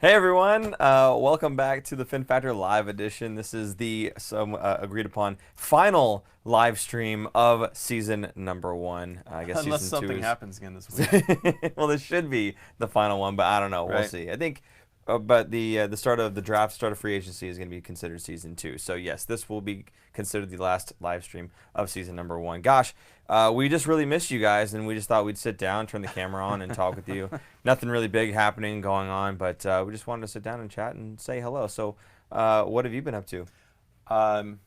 Hey everyone, welcome back to the Fin Factor Live edition. This is the agreed upon final live stream of season number 1. I guess Unless season 2 something is happens again this week. well, this should be the final one, but I don't know. We'll Right. see. I think, but the start of the draft, start of free agency is going to be considered season 2. So yes, this will be considered the last live stream of season number 1. Gosh, we just really missed you guys, and we just thought we'd sit down, turn the camera on, and talk with you. Nothing really big happening going on, but we just wanted to sit down and chat and say hello. So, what have you been up to? Um,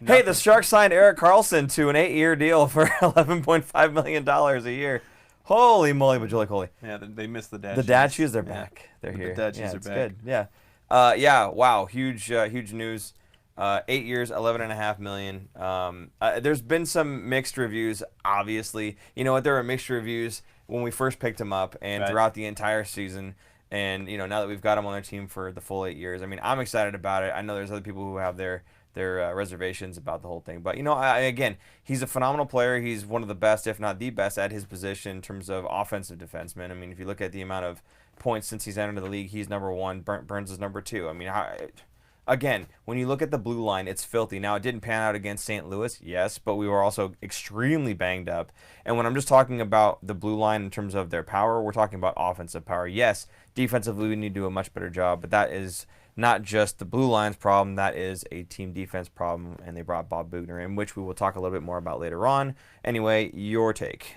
Hey, the Nothing. Sharks signed Erik Karlsson to an 8-year deal for $11.5 million a year. Holy moly, majoli holy. Yeah, they missed the dad. The dad shoes. shoes, they're Yeah. back. They're The here. dad shoes Yeah, are it's back. good. Yeah. Yeah, wow, huge news. 8 years, $11.5 million. There's been some mixed reviews, obviously. You know what? There were mixed reviews when we first picked him up and Right. throughout the entire season. And, now that we've got him on our team for the full 8 years, I mean, I'm excited about it. I know there's other people who have their reservations about the whole thing. But, again, he's a phenomenal player. He's one of the best, if not the best, at his position in terms of offensive defenseman. I mean, if you look at the amount of points since he's entered the league, he's number 1. Burns is number 2. I mean, again, when you look at the blue line, it's filthy. Now, it didn't pan out against St. Louis, yes, but we were also extremely banged up. And when I'm just talking about the blue line in terms of their power, we're talking about offensive power. Yes, defensively, we need to do a much better job, but that is not just the blue line's problem. That is a team defense problem, and they brought Bob Bugner in, which we will talk a little bit more about later on. Anyway, your take.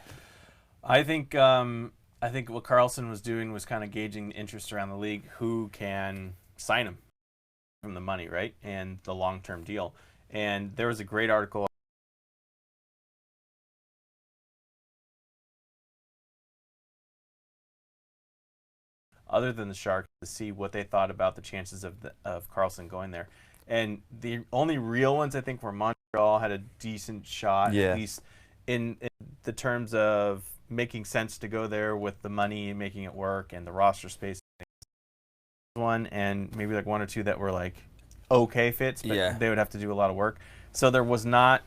I think what Carlson was doing was kind of gauging interest around the league, who can sign him from the money, right, and the long-term deal. And there was a great article. Other than the Sharks, to see what they thought about the chances of Carlson going there. And the only real ones, I think, were Montreal had a decent shot, Yeah. at least in the terms of making sense to go there with the money and making it work and the roster space. One and maybe like one or two that were like okay fits, but Yeah. they would have to do a lot of work. So there was not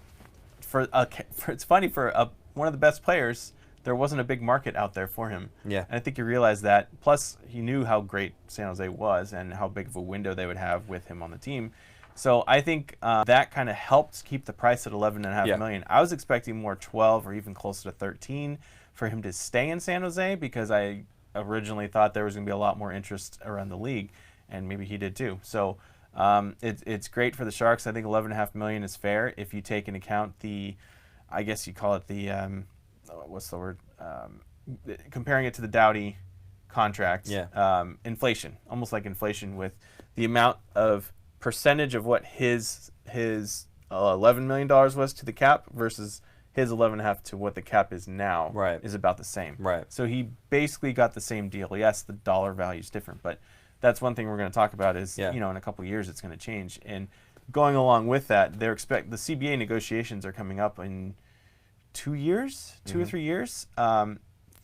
it's funny for one of the best players. There wasn't a big market out there for him. Yeah. And I think he realized that. Plus, he knew how great San Jose was and how big of a window they would have with him on the team. So I think that kind of helped keep the price at $11.5 million. I was expecting more 12 or even closer to 13 for him to stay in San Jose because I originally thought there was going to be a lot more interest around the league, and maybe he did too. So it's great for the Sharks. I think $11.5 million is fair if you take into account I guess you call it what's the word? Comparing it to the Doughty contract. Yeah. Inflation, almost like inflation with the amount of percentage of what his $11 million was to the cap versus his 11.5 to what the cap is now. Right. Is about the same. Right. So he basically got the same deal. Yes, the dollar value is different, but that's one thing we're going to talk about is, Yeah. in a couple of years it's going to change. And going along with that, the CBA negotiations are coming up in 2 years, 2 or 3 years.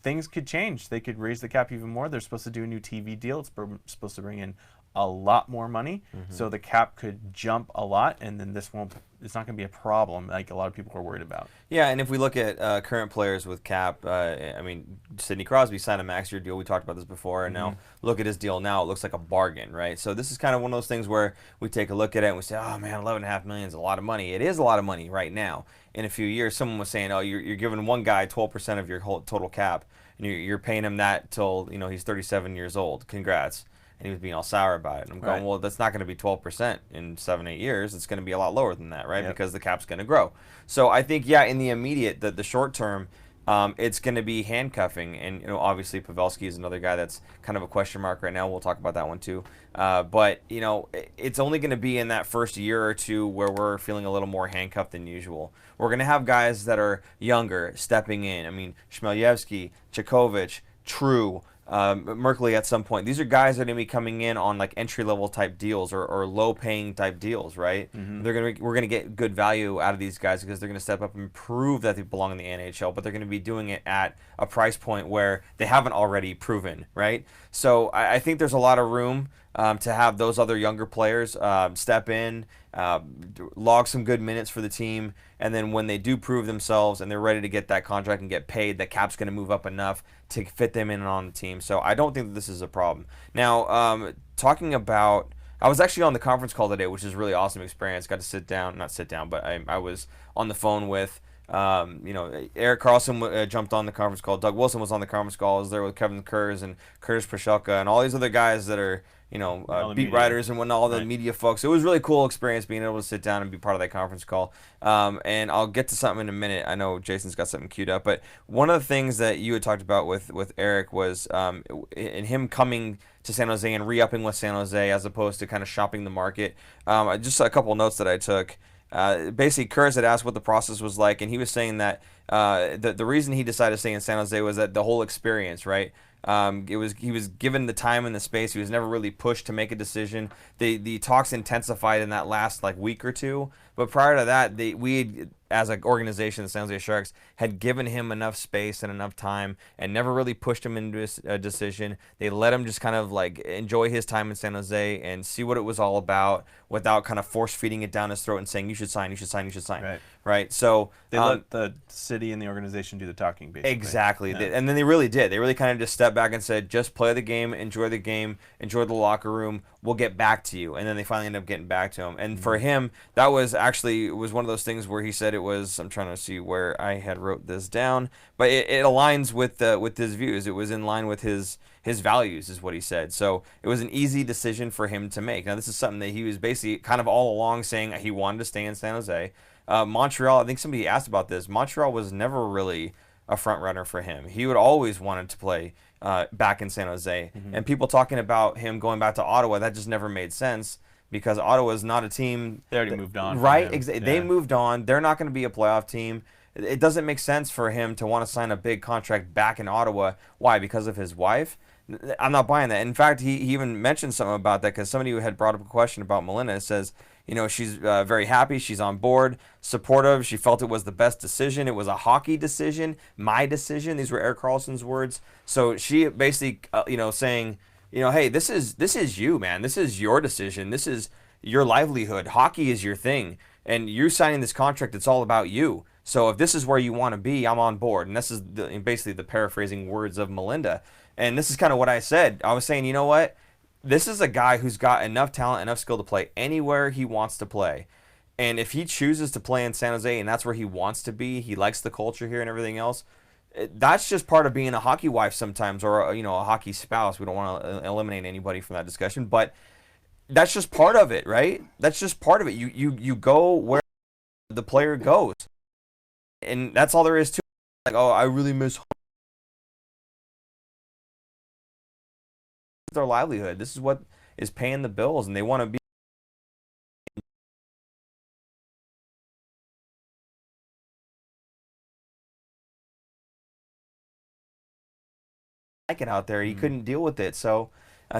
Things could change. They could raise the cap even more. They're supposed to do a new TV deal. It's supposed to bring in a lot more money, so the cap could jump a lot, and then it's not going to be a problem like a lot of people are worried about. Yeah, and if we look at current players with cap, I mean, Sidney Crosby signed a max-year deal. We talked about this before, and now look at his deal now. It looks like a bargain, right? So this is kind of one of those things where we take a look at it and we say, oh, man, $11.5 million is a lot of money. It is a lot of money right now. In a few years, someone was saying, oh, you're giving one guy 12% of your whole total cap, and you're paying him that till he's 37 years old. Congrats. And he was being all sour about it. And I'm going, well, that's not going to be 12% in 7-8 years. It's going to be a lot lower than that, right? Yep. Because the cap's going to grow. So I think, yeah, in the immediate, the short term, it's going to be handcuffing. And, obviously Pavelski is another guy that's kind of a question mark right now. We'll talk about that one too. But, it's only going to be in that first year or two where we're feeling a little more handcuffed than usual. We're going to have guys that are younger stepping in. I mean, Chmielewski, Chekhovich, True, Merkley at some point. These are guys that are going to be coming in on like entry-level type deals or low-paying type deals, right? We're going to get good value out of these guys because they're going to step up and prove that they belong in the NHL, but they're going to be doing it at a price point where they haven't already proven, right? So I think there's a lot of room to have those other younger players step in log some good minutes for the team, and then when they do prove themselves and they're ready to get that contract and get paid, the cap's going to move up enough to fit them in on the team. So I don't think that this is a problem. Now, talking about, I was actually on the conference call today, which is a really awesome experience. Got to not sit down, but I was on the phone with, Erik Karlsson jumped on the conference call. Doug Wilson was on the conference call. I was there with Kevin Kurz and Curtis Prashelka and all these other guys that are, beat writers and whatnot, all the media folks. It was a really cool experience being able to sit down and be part of that conference call. And I'll get to something in a minute. I know Jason's got something queued up, but one of the things that you had talked about with Erik was in him coming to San Jose and re-upping with San Jose as opposed to kind of shopping the market. Just a couple notes that I took. Basically, Kurz had asked what the process was like, and he was saying that the reason he decided to stay in San Jose was that the whole experience, right? He was given the time and the space. He was never really pushed to make a decision. The talks intensified in that last week or two, but prior to that, we as an organization, the San Jose Sharks, had given him enough space and enough time and never really pushed him into a decision. They let him just kind of enjoy his time in San Jose and see what it was all about without kind of force feeding it down his throat and saying, you should sign, you should sign, you should sign. Right? So they let the city and the organization do the talking, basically. Exactly. Yeah. And then they really did. They really kind of just stepped back and said, just play the game, enjoy the locker room. We'll get back to you. And then they finally ended up getting back to him. And for him, that was one of those things where he said I'm trying to see where I had wrote this down, but it aligns with his views. It was in line with his values, is what he said. So it was an easy decision for him to make. Now, this is something that he was basically kind of all along saying he wanted to stay in San Jose. Montreal, I think somebody asked about this. Montreal was never really a front runner for him. He would always wanted to play back in San Jose. And people talking about him going back to Ottawa, that just never made sense because Ottawa is not a team. They already moved on. Right? They moved on. They're not going to be a playoff team. It doesn't make sense for him to want to sign a big contract back in Ottawa. Why? Because of his wife? I'm not buying that. In fact, he even mentioned something about that because somebody had brought up a question about Melinda. It says, she's very happy. She's on board, supportive. She felt it was the best decision. It was a hockey decision, my decision. These were Erik Karlsson's words. So she basically, saying, hey, this is you, man. This is your decision. This is your livelihood. Hockey is your thing. And you're signing this contract. It's all about you. So if this is where you want to be, I'm on board. And this is basically the paraphrasing words of Melinda. And this is kind of what I said. I was saying, you know what? This is a guy who's got enough talent, enough skill to play anywhere he wants to play. And if he chooses to play in San Jose and that's where he wants to be, he likes the culture here and everything else, that's just part of being a hockey wife sometimes, or a hockey spouse. We don't want to eliminate anybody from that discussion, but that's just part of it, right? That's just part of it. You go where the player goes. And that's all there is to it. I really miss their livelihood. This is what is paying the bills, and they want to be like it out there. He couldn't deal with it, so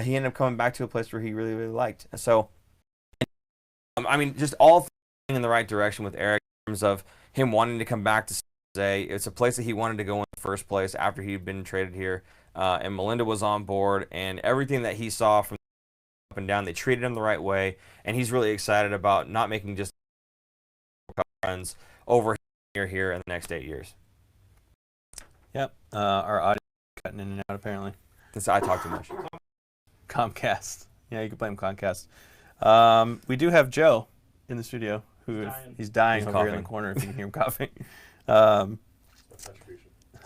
he ended up coming back to a place where he really, really liked. So, just all in the right direction with Erik in terms of him wanting to come back to San Jose. It's a place that he wanted to go in the first place after he'd been traded here. And Melinda was on board, and everything that he saw from up and down, they treated him the right way, and he's really excited about not making just runs over here in the next 8 years. Yep, our audio is cutting in and out apparently. I talk too much. Comcast. Yeah, you can blame Comcast. We do have Joe in the studio. He's dying over here in the corner if you can hear him coughing.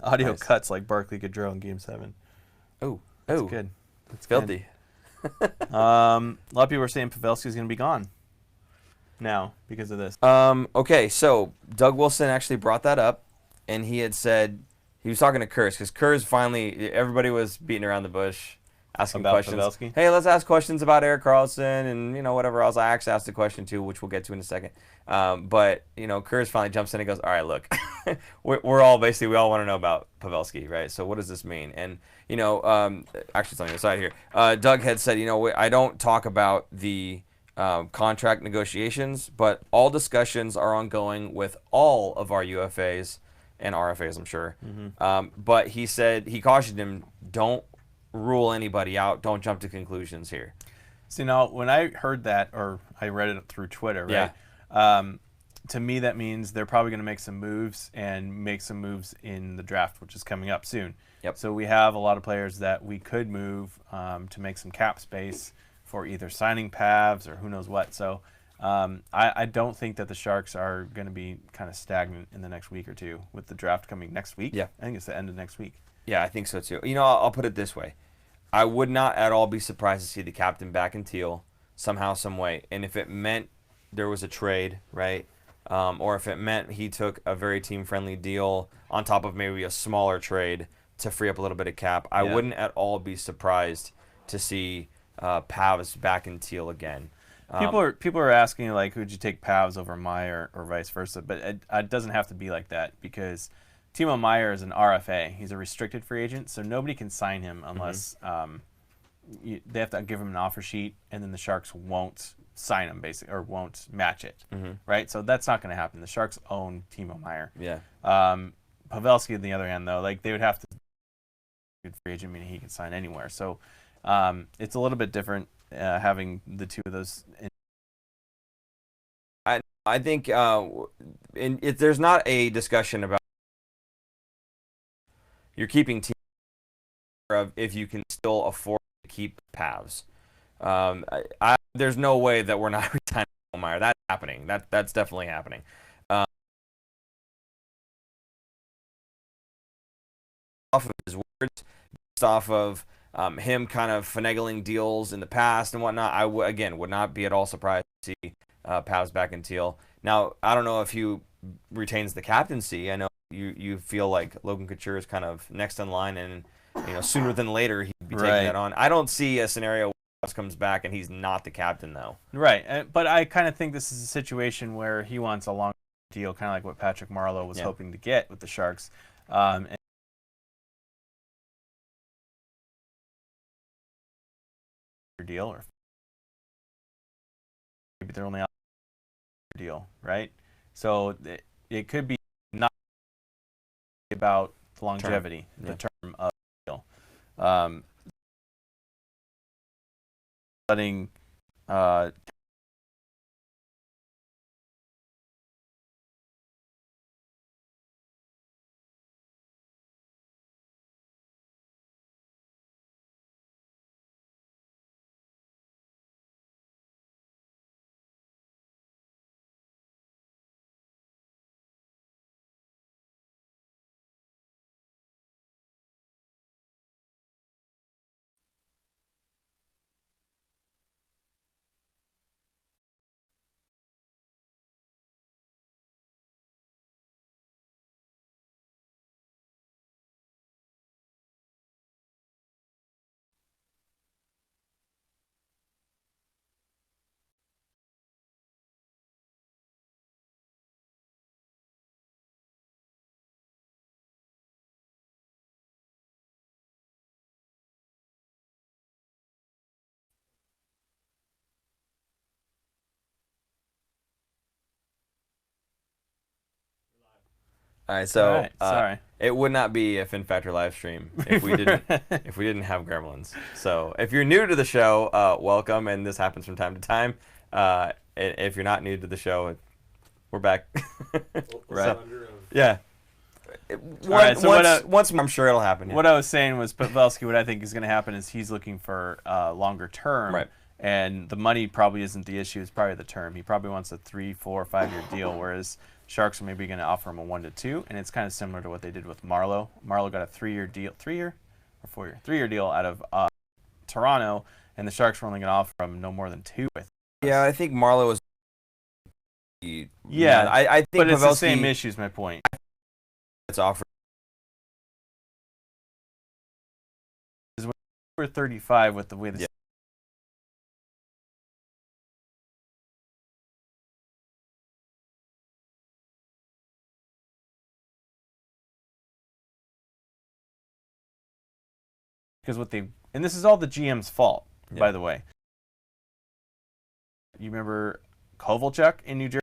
Audio cuts like Barkley Gaudreau in Game 7. Oh, that's good. That's filthy. A lot of people are saying Pavelski's going to be gone now because of this. Okay, so Doug Wilson actually brought that up, and he had said he was talking to Kurz because Kurz finally, everybody was beating around the bush, asking about questions. Pavelski? Hey, let's ask questions about Erik Karlsson and whatever else. I actually asked a question too, which we'll get to in a second. But Kurz finally jumps in and goes, all right, look, we all want to know about Pavelski, right? So what does this mean? And actually, something aside here. Doug had said, I don't talk about the contract negotiations, but all discussions are ongoing with all of our UFAs and RFAs, I'm sure. But he said, he cautioned him, don't rule anybody out. Don't jump to conclusions here. So now, when I heard that, or I read it through Twitter, Yeah. right? To me, that means they're probably going to make some moves and make some moves in the draft, which is coming up soon. Yep. So we have a lot of players that we could move to make some cap space for either signing Pavs or who knows what. So I don't think that the Sharks are going to be kind of stagnant in the next week or two with the draft coming next week. Yeah. I think it's the end of next week. Yeah, I think so too. You know, I'll put it this way. I would not at all be surprised to see the captain back in teal somehow, some way. And if it meant there was a trade, right? Or if it meant he took a very team-friendly deal on top of maybe a smaller trade to free up a little bit of cap, I wouldn't at all be surprised to see Pavs back in teal again. People are asking, like, who'd you take Pavs over Meyer or vice versa? But it doesn't have to be like that, because Timo Meyer is an RFA. He's a restricted free agent, so nobody can sign him unless they have to give him an offer sheet, and then the Sharks won't sign him, basically, or won't match it, right? So that's not going to happen. The Sharks own Timo Meyer. Yeah. Pavelski, on the other hand, though, like, they would have to free agent, meaning he can sign anywhere. So it's a little bit different having the two of those. I think if there's not a discussion about you're keeping team of if you can still afford to keep Pavs. There's no way that we're not resigning Meyer. That's happening. That's definitely happening. Off of his words, based off of him kind of finagling deals in the past and whatnot, I would not be at all surprised to see Pavs back in teal. Now, I don't know if he retains the captaincy. I know you feel like Logan Couture is kind of next in line, and sooner than later he'd be taking that on. I don't see a scenario where Pavs comes back and he's not the captain, though. Right, but I kind of think this is a situation where he wants a long deal, kind of like what Patrick Marleau was hoping to get with the Sharks. And deal, or maybe they're only on a deal, right? So it could be not about the longevity, the term of the deal. Letting All right, so sorry. It would not be a Fin Factor live stream if we didn't have gremlins. So if you're new to the show, welcome, and this happens from time to time. If you're not new to the show, we're back. Right. Yeah. Once I'm sure it'll happen. Yeah. What I was saying was, Pavelski, what I think is going to happen is he's looking for longer term. Right. And the money probably isn't the issue. It's probably the term. He probably wants a 3, 4, 5 year deal, whereas Sharks are maybe going to offer him a 1 to 2, and it's kind of similar to what they did with Marleau. Marleau got a 3-year deal, 3-year or 4-year, 3-year deal out of Toronto, and the Sharks were only going to offer him no more than 2. Yeah, I think Marleau was. Yeah, I think but it's Pavelski, the same issue. Is my point. It's offered. Because when we're 35 with the way the because what they, and this is all the GM's fault, by the way. You remember Kovalchuk in New Jersey?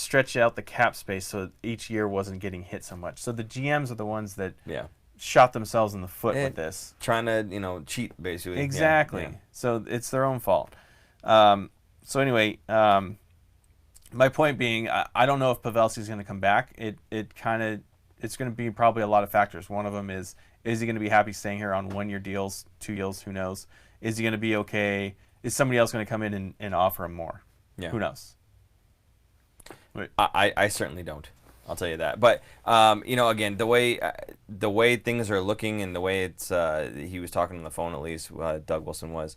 stretch out the cap space so each year wasn't getting hit so much. So the GMs are the ones that shot themselves in the foot with this. Trying to, cheat, basically. Exactly. Yeah. So it's their own fault. So anyway, my point being, I don't know if Pavelski's going to come back. It's going to be probably a lot of factors. One of them is he going to be happy staying here on 1-year deals, 2 years, who knows? Is he going to be okay? Is somebody else going to come in and offer him more? Yeah. Who knows? I certainly don't. I'll tell you that. But again, the way things are looking and the way it's he was talking on the phone, at least Doug Wilson was,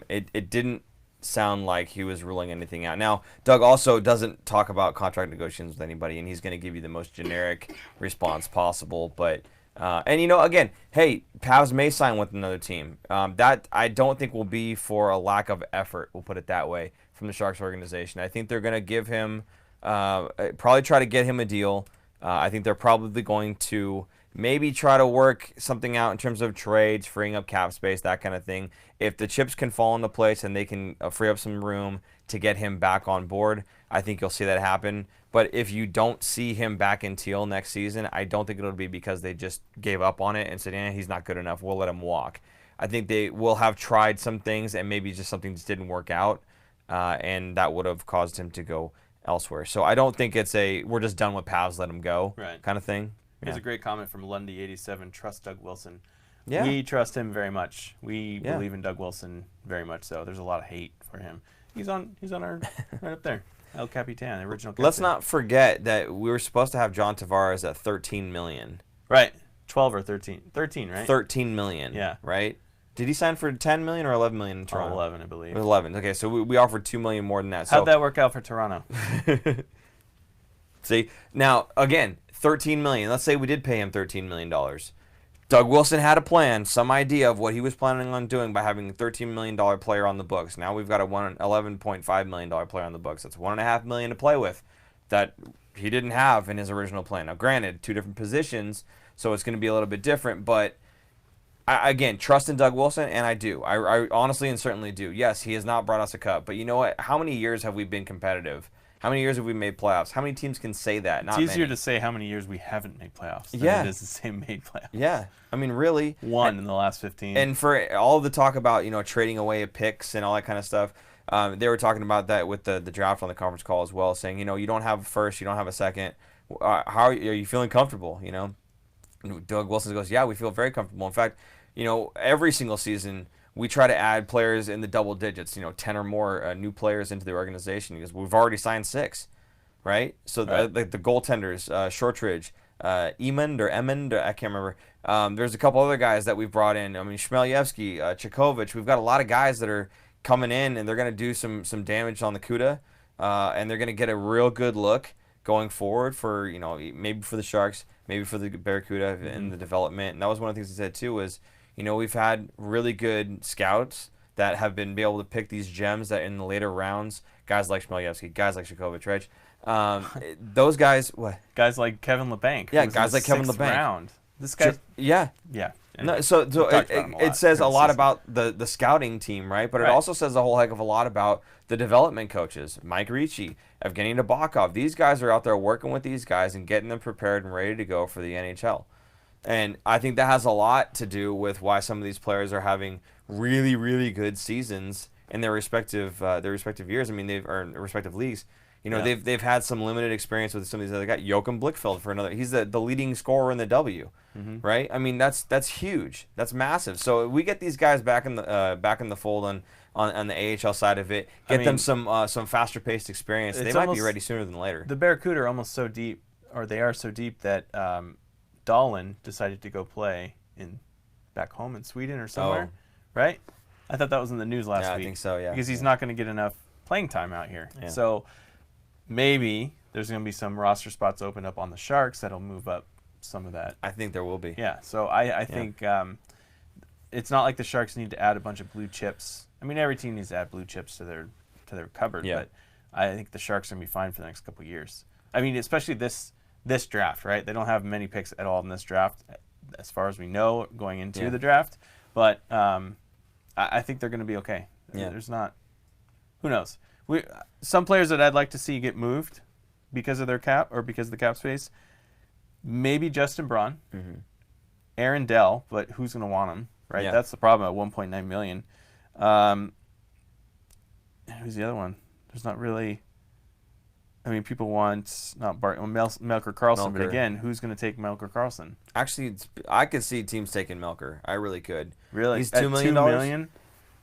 it didn't sound like he was ruling anything out. Now, Doug also doesn't talk about contract negotiations with anybody, and he's going to give you the most generic response possible. But again, hey, Pavs may sign with another team. That I don't think will be for a lack of effort. We'll put it that way from the Sharks organization. I think they're going to give him. Probably try to get him a deal. I think they're probably going to maybe try to work something out in terms of trades, freeing up cap space, that kind of thing. If the chips can fall into place and they can free up some room to get him back on board, I think you'll see that happen. But if you don't see him back in teal next season, I don't think it'll be because they just gave up on it and said, he's not good enough, we'll let him walk. I think they will have tried some things and maybe just something just didn't work out, and that would have caused him to go elsewhere. So I don't think it's we're just done with Pavs, let him go kind of thing. Here's a great comment from Lundy87. Trust Doug Wilson. Yeah. We trust him very much. We believe in Doug Wilson very much so. There's a lot of hate for him. He's on our right up there. El Capitan, the original captain. Let's not forget that we were supposed to have John Tavares at $13 million. Right. 12 or 13. 13, right? $13 million. Yeah. Right? Did he sign for $10 million or $11 million in Toronto? 11, I believe. It was 11. Okay, so we offered $2 million more than that. How'd that work out for Toronto? See, now, again, $13 million. Let's say we did pay him $13 million. Doug Wilson had a plan, some idea of what he was planning on doing by having a $13 million player on the books. Now we've got a $11.5 million player on the books. That's $1.5 million to play with that he didn't have in his original plan. Now, granted, 2 different positions, so it's going to be a little bit different, but again, trust in Doug Wilson, and I do. I honestly and certainly do. Yes, he has not brought us a cup, but you know what? How many years have we been competitive? How many years have we made playoffs? How many teams can say that? It's easier to say how many years we haven't made playoffs than it is to say made playoffs. Yeah. I mean, really. One in the last 15. And for all the talk about, trading away picks and all that kind of stuff, they were talking about that with the draft on the conference call as well, saying, you don't have a first, you don't have a second. How are you feeling comfortable, Doug Wilson goes, yeah, we feel very comfortable. In fact, every single season we try to add players in the double digits, 10 or more new players into the organization because we've already signed 6, right? So the goaltenders, Shortridge, Emond, I can't remember. There's a couple other guys that we've brought in. I mean, Chmelevski, Chekhovich. We've got a lot of guys that are coming in and they're going to do some damage on the CUDA, and they're going to get a real good look going forward for, maybe for the Sharks, maybe for the Barracuda in the development. And that was one of the things he said too was, we've had really good scouts that have been able to pick these gems that in the later rounds, guys like Chmelevski, guys like Chekhovich, right? Those guys, what? Guys like Kevin Labanc. Yeah, guys like Kevin Labanc. Round. This guy. Yeah. Yeah. No, so it says a lot about the scouting team, right? But it also says a whole heck of a lot about the development coaches, Mike Ricci, Evgeny Nabokov. These guys are out there working with these guys and getting them prepared and ready to go for the NHL. And I think that has a lot to do with why some of these players are having really, really good seasons in their respective years. I mean, they've earned respective leagues. They've had some limited experience with some of these other guys. Joachim Blichfeld for another. He's the leading scorer in the W, right? I mean, that's huge. That's massive. So we get these guys back in the fold on the AHL side of it. Them some faster paced experience. They might be ready sooner than later. The Barracuda are almost so deep, or they are so deep that Dahlin decided to go play back home in Sweden or somewhere, right? I thought that was in the news last week. I think so, yeah. Because he's not going to get enough playing time out here. Yeah. So maybe there's going to be some roster spots open up on the Sharks that'll move up some of that. I think there will be. Yeah, so I think it's not like the Sharks need to add a bunch of blue chips. I mean, every team needs to add blue chips to their cupboard, but I think the Sharks are going to be fine for the next couple of years. I mean, especially this draft, right? They don't have many picks at all in this draft, as far as we know, going into the draft. But I think they're going to be okay. Yeah. There's not. Who knows? Some players that I'd like to see get moved. because of their cap or because of the cap space. Maybe Justin Braun, Aaron Dell, but who's going to want him, right? Yeah. That's the problem at $1.9 million. Who's the other one? There's not really. I mean, people want not Melker Karlsson, but again, who's going to take Melker Karlsson? Actually, I could see teams taking Melker. I really could. Really? He's at $2 million. $2 million?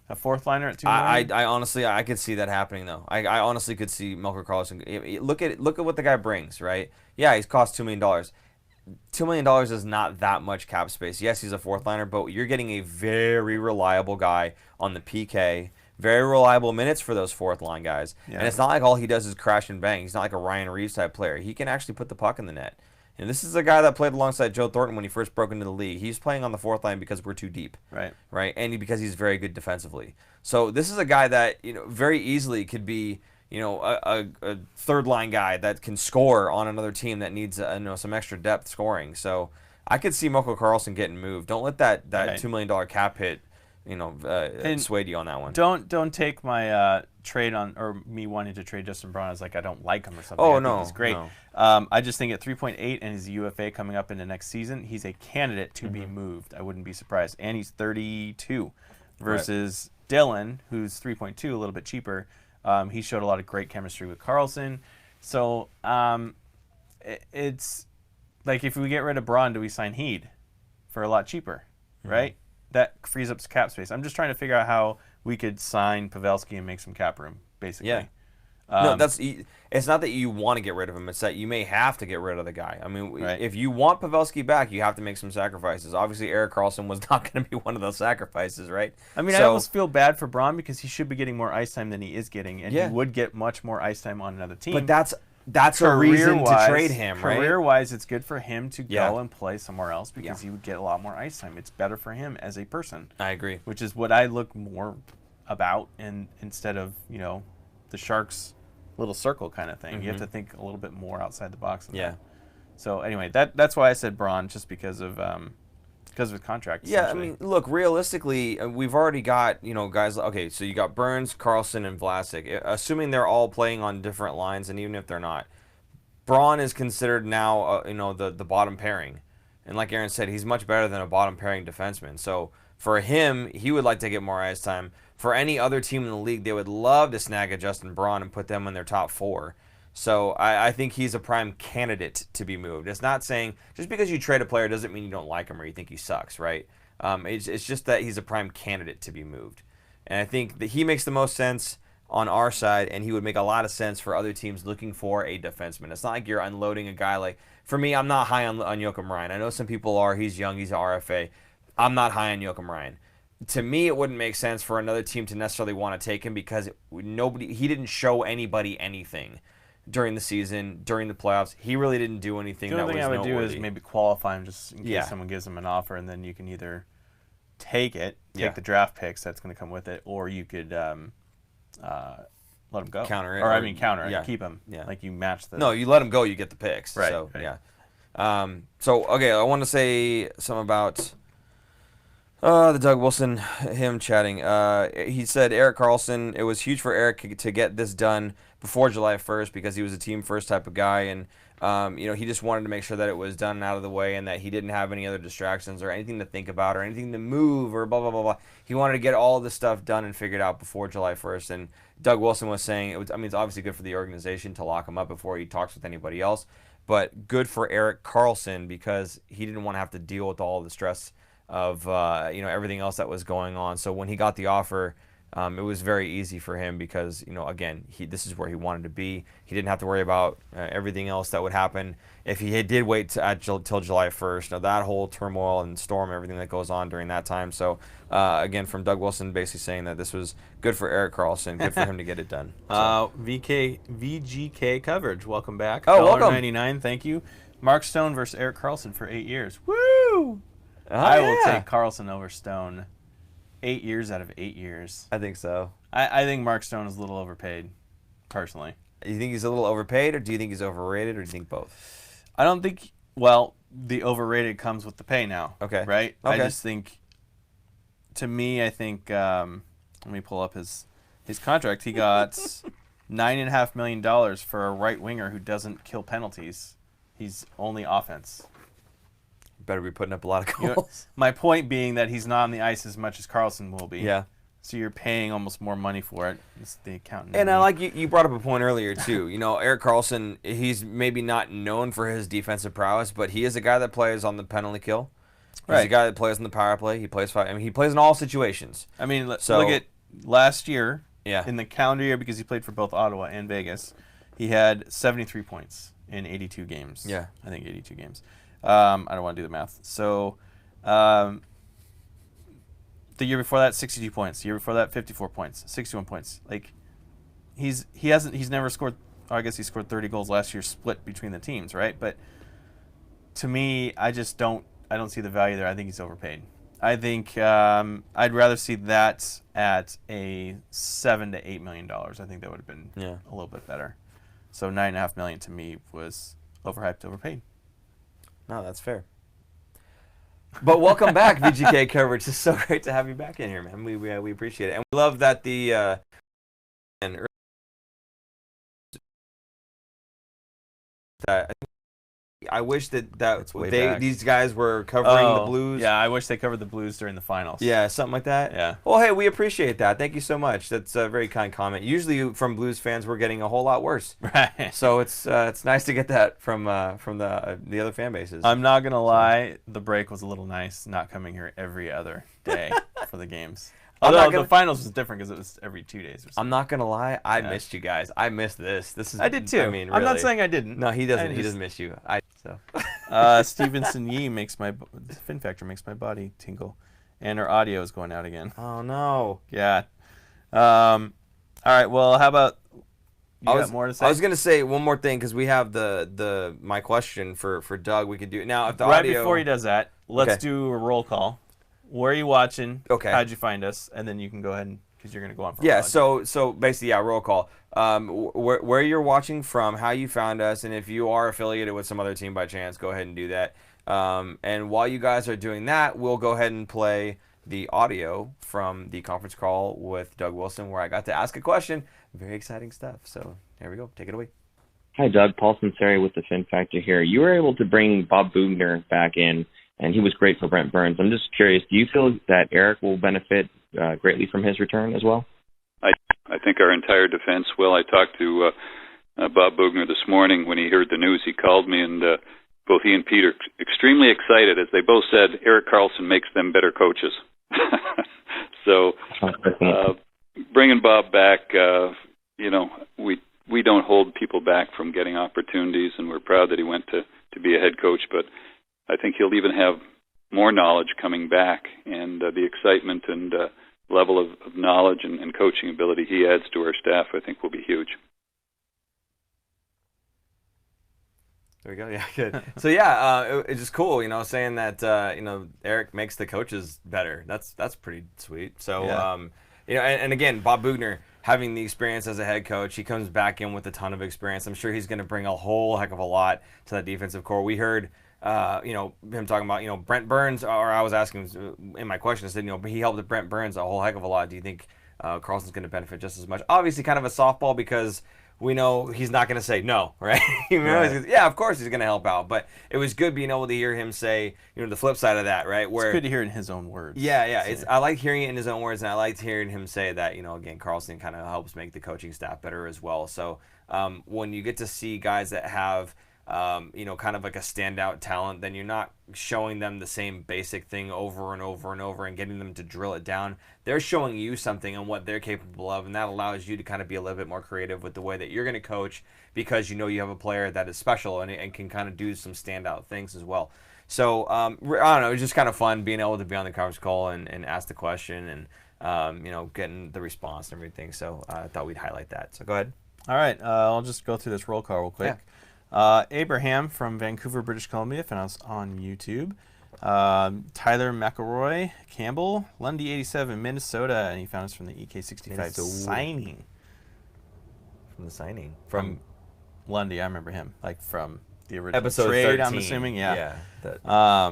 A fourth liner at $2 million? I honestly, I could see that happening though. I honestly could see Melker Karlsson. Look at what the guy brings, right? Yeah, he's cost $2 million. $2 million is not that much cap space. Yes, he's a fourth liner, but you're getting a very reliable guy on the PK. Very reliable minutes for those fourth line guys. Yeah. And it's not like all he does is crash and bang. He's not like a Ryan Reeves type player. He can actually put the puck in the net. And this is a guy that played alongside Joe Thornton when he first broke into the league. He's playing on the fourth line because we're too deep. Right. And because he's very good defensively. So this is a guy that, very easily could be, a third line guy that can score on another team that needs some extra depth scoring. So I could see Melker Karlsson getting moved. Don't let that $2 million cap hit swayed you on that one. Don't take my trade on, or me wanting to trade Justin Braun as like I don't like him or something. Oh, I no. think he's great. No. I just think at 3.8 and his UFA coming up into next season, he's a candidate to be moved. I wouldn't be surprised. And he's 32 versus Dylan, who's 3.2, a little bit cheaper. He showed a lot of great chemistry with Karlsson. So it's like if we get rid of Braun, do we sign Heed for a lot cheaper, right? That frees up cap space. I'm just trying to figure out how we could sign Pavelski and make some cap room, basically. Yeah. No, it's not that you want to get rid of him. It's that you may have to get rid of the guy. I mean, if you want Pavelski back, you have to make some sacrifices. Obviously, Erik Karlsson was not going to be one of those sacrifices, right? I mean, I almost feel bad for Braun because he should be getting more ice time than he is getting, and he would get much more ice time on another team. But that's a reason to trade him, right? Career-wise, it's good for him to go and play somewhere else because he would get a lot more ice time. It's better for him as a person. I agree. Which is what I look more about, and instead of the Sharks' little circle kind of thing. You have to think a little bit more outside the box than that. So anyway, that's why I said Braun, just because of his contract. Yeah, I mean, look, realistically, we've already got, guys. Okay, so you got Burns, Karlsson, and Vlasic. Assuming they're all playing on different lines, and even if they're not, Braun is considered now, the bottom pairing. And like Aaron said, he's much better than a bottom pairing defenseman. So for him, he would like to get more ice time. For any other team in the league, they would love to snag a Justin Braun and put them in their top 4. So I think he's a prime candidate to be moved. It's not saying just because you trade a player doesn't mean you don't like him or you think he sucks, right? It's just that he's a prime candidate to be moved. And I think that he makes the most sense on our side, and he would make a lot of sense for other teams looking for a defenseman. It's not like you're unloading a guy like, for me, I'm not high on Joakim Ryan. I know some people are. He's young. He's an RFA. I'm not high on Joakim Ryan. To me, it wouldn't make sense for another team to necessarily want to take him because he didn't show anybody anything during the season, during the playoffs. He really didn't do anything that was noteworthy. The only thing I would do is maybe qualify him just in case someone gives him an offer, and then you can either take the draft picks that's going to come with it, or you could let him go. Counter it. Counter it. Keep him. Yeah. Like you match the... No, you let him go, you get the picks. Right. So, yeah. Okay, I want to say something about... the Doug Wilson, him chatting. He said Erik Karlsson, it was huge for Erik to get this done before July 1st because he was a team first type of guy, and he just wanted to make sure that it was done and out of the way and that he didn't have any other distractions or anything to think about or anything to move or blah, blah, blah, blah. He wanted to get all this stuff done and figured out before July 1st, and Doug Wilson was saying, it's obviously good for the organization to lock him up before he talks with anybody else, but good for Erik Karlsson because he didn't want to have to deal with all the stress of everything else that was going on. So when he got the offer, it was very easy for him because again, this is where he wanted to be. He didn't have to worry about everything else that would happen if he did wait till July 1st. That whole turmoil and storm, everything that goes on during that time. So again, from Doug Wilson, basically saying that this was good for Erik Karlsson, good for him to get it done. So. VGK coverage, welcome back. Oh, welcome. $1.99, thank you. Mark Stone versus Erik Karlsson for 8 years. Woo! I will take Karlsson over Stone 8 years out of 8 years. I think so. I think Mark Stone is a little overpaid, personally. You think he's a little overpaid, or do you think he's overrated, or do you think both? I don't think, the overrated comes with the pay now. Okay. Right? Okay. I just think, to me, let me pull up his contract. He got $9.5 million for a right winger who doesn't kill penalties. He's only offense. Better be putting up a lot of goals. You know, my point being that he's not on the ice as much as Karlsson will be. Yeah. So you're paying almost more money for it. It's the accountant. And I like you brought up a point earlier too. You know, Erik Karlsson, he's maybe not known for his defensive prowess, but he is a guy that plays on the penalty kill. He's a guy that plays on the power play. He plays five. I mean, he plays in all situations. I mean, look at last year. Yeah. In the calendar year, because he played for both Ottawa and Vegas, he had 73 points in 82 games. Yeah. I think 82 games. I don't want to do the math. So, the year before that, 62 points. The year before that, 54 points, 61 points. Like, he's never scored. I guess he scored 30 goals last year, split between the teams, right? But to me, I don't see the value there. I think he's overpaid. I think I'd rather see that at a $7 to $8 million. I think that would have been a little bit better. So $9.5 million to me was overhyped, overpaid. No, that's fair. But welcome back, VGK coverage. It's so great to have you back in here, man. We appreciate it, and we love that I wish that these guys were covering the Blues. Yeah, I wish they covered the Blues during the finals. Yeah, something like that. Yeah. Well, hey, we appreciate that. Thank you so much. That's a very kind comment. Usually from Blues fans, we're getting a whole lot worse. Right. So it's nice to get that from the other fan bases. I'm not gonna lie, the break was a little nice, not coming here every other day for the games. Although the finals was different because it was every 2 days or something. I'm not gonna lie, I missed you guys. I missed this. I did too. I mean, really. I'm not saying I didn't. No, he doesn't. He doesn't miss you. Stevenson Yee Fin Factor makes my body tingle, and our audio is going out again. Oh no. Yeah. All right. Well, how about you got more to say? I was gonna say one more thing because we have my question for Doug. We could do it now. If the right audio... before he does that, let's do a roll call. Where are you watching? Okay. How'd you find us? And then you can go ahead and because you're gonna go on for a yeah. while. So basically, roll call. Where you're watching from, how you found us, and if you are affiliated with some other team by chance, go ahead and do that. And while you guys are doing that, we'll go ahead and play the audio from the conference call with Doug Wilson, where I got to ask a question. Very exciting stuff. So there we go. Take it away. Hi, Doug. Paul Sunseri with the Fin Factor here. You were able to bring Bob Bugner back in, and he was great for Brent Burns. I'm just curious, do you feel that Erik will benefit greatly from his return as well? I think our entire defense will. I talked to Bob Bugner this morning when he heard the news. He called me, and both he and Pete are extremely excited, as they both said Erik Karlsson makes them better coaches. So bringing Bob back, we don't hold people back from getting opportunities, and we're proud that he went to be a head coach, but I think he'll even have more knowledge coming back, and the excitement and level of knowledge and coaching ability he adds to our staff, I think, will be huge. There we go. Yeah, good. So it's just cool, saying that Erik makes the coaches better. That's pretty sweet. So and again, Bob Bugner having the experience as a head coach, he comes back in with a ton of experience. I'm sure he's going to bring a whole heck of a lot to that defensive core. We heard him talking about, Brent Burns, or I was asking in my question, I said, he helped Brent Burns a whole heck of a lot. Do you think Karlsson's going to benefit just as much? Obviously, kind of a softball because we know he's not going to say no, right? Right. Yeah, of course he's going to help out. But it was good being able to hear him say, the flip side of that, right? Where it's good to hear it in his own words. Yeah. I like hearing it in his own words, and I liked hearing him say that, again, Karlsson kind of helps make the coaching staff better as well. So when you get to see guys that have kind of like a standout talent, then you're not showing them the same basic thing over and over and over and getting them to drill it down. They're showing you something and what they're capable of, and that allows you to kind of be a little bit more creative with the way that you're going to coach, because you have a player that is special and can kind of do some standout things as well. So I don't know, it was just kind of fun being able to be on the conference call and ask the question and getting the response and everything. So I thought we'd highlight that. So go ahead. All right, I'll just go through this roll call real quick. Yeah. Abraham from Vancouver, British Columbia, found us on YouTube. Tyler McElroy Campbell, Lundy 87, Minnesota, and he found us from the EK65 signing. From the signing? From Lundy, I remember him, like from the original episode trade, 13. I'm assuming. Yeah. Yeah.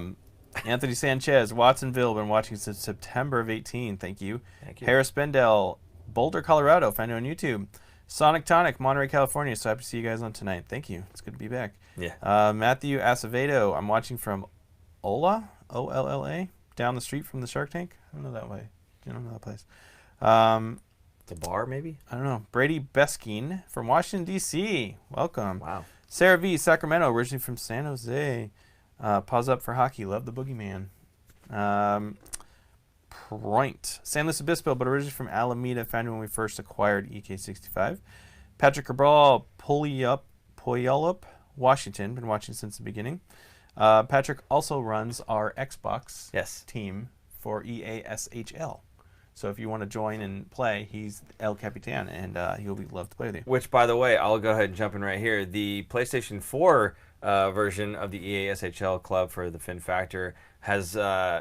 Anthony Sanchez, Watsonville, been watching since September of 18. Thank you. Thank you. Harris Bendel, Boulder, Colorado, found you on YouTube. Sonic Tonic, Monterey, California. So happy to see you guys on tonight. Thank you. It's good to be back. Yeah. Matthew Acevedo, I'm watching from Ola, O-L-L-A, down the street from the Shark Tank. I don't know that way. I don't know that place. The bar, maybe? I don't know. Brady Beskine from Washington, D.C. Welcome. Wow. Sarah V, Sacramento, originally from San Jose. Pause up for hockey. Love the boogeyman. Point. San Luis Obispo, but originally from Alameda. Found when we first acquired EK65. Patrick Cabral, Puyallup, Washington. Been watching since the beginning. Patrick also runs our Xbox team for EASHL. So if you want to join and play, he's El Capitan, and he'll be love to play with you. Which, by the way, I'll go ahead and jump in right here. The PlayStation 4 version of the EASHL club for the Fin Factor has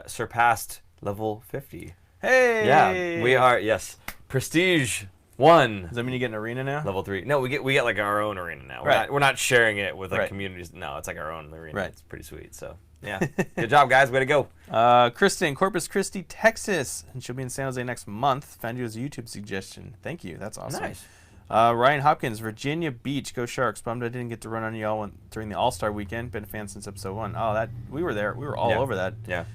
surpassed level 50. Hey! Yeah, we are, yes. Prestige 1. Does that mean you get an arena now? Level 3. No, we get like our own arena now. We're not sharing it with like communities. No, it's like our own arena. Right. It's pretty sweet. So yeah, good job, guys. Way to go. Kristen, Corpus Christi, Texas, and she'll be in San Jose next month. Found you as a YouTube suggestion. Thank you. That's awesome. Nice. Ryan Hopkins, Virginia Beach, go Sharks. Bummed I didn't get to run on y'all during the All-Star weekend. Been a fan since episode 1. Oh, we were there. We were all over that. Yeah.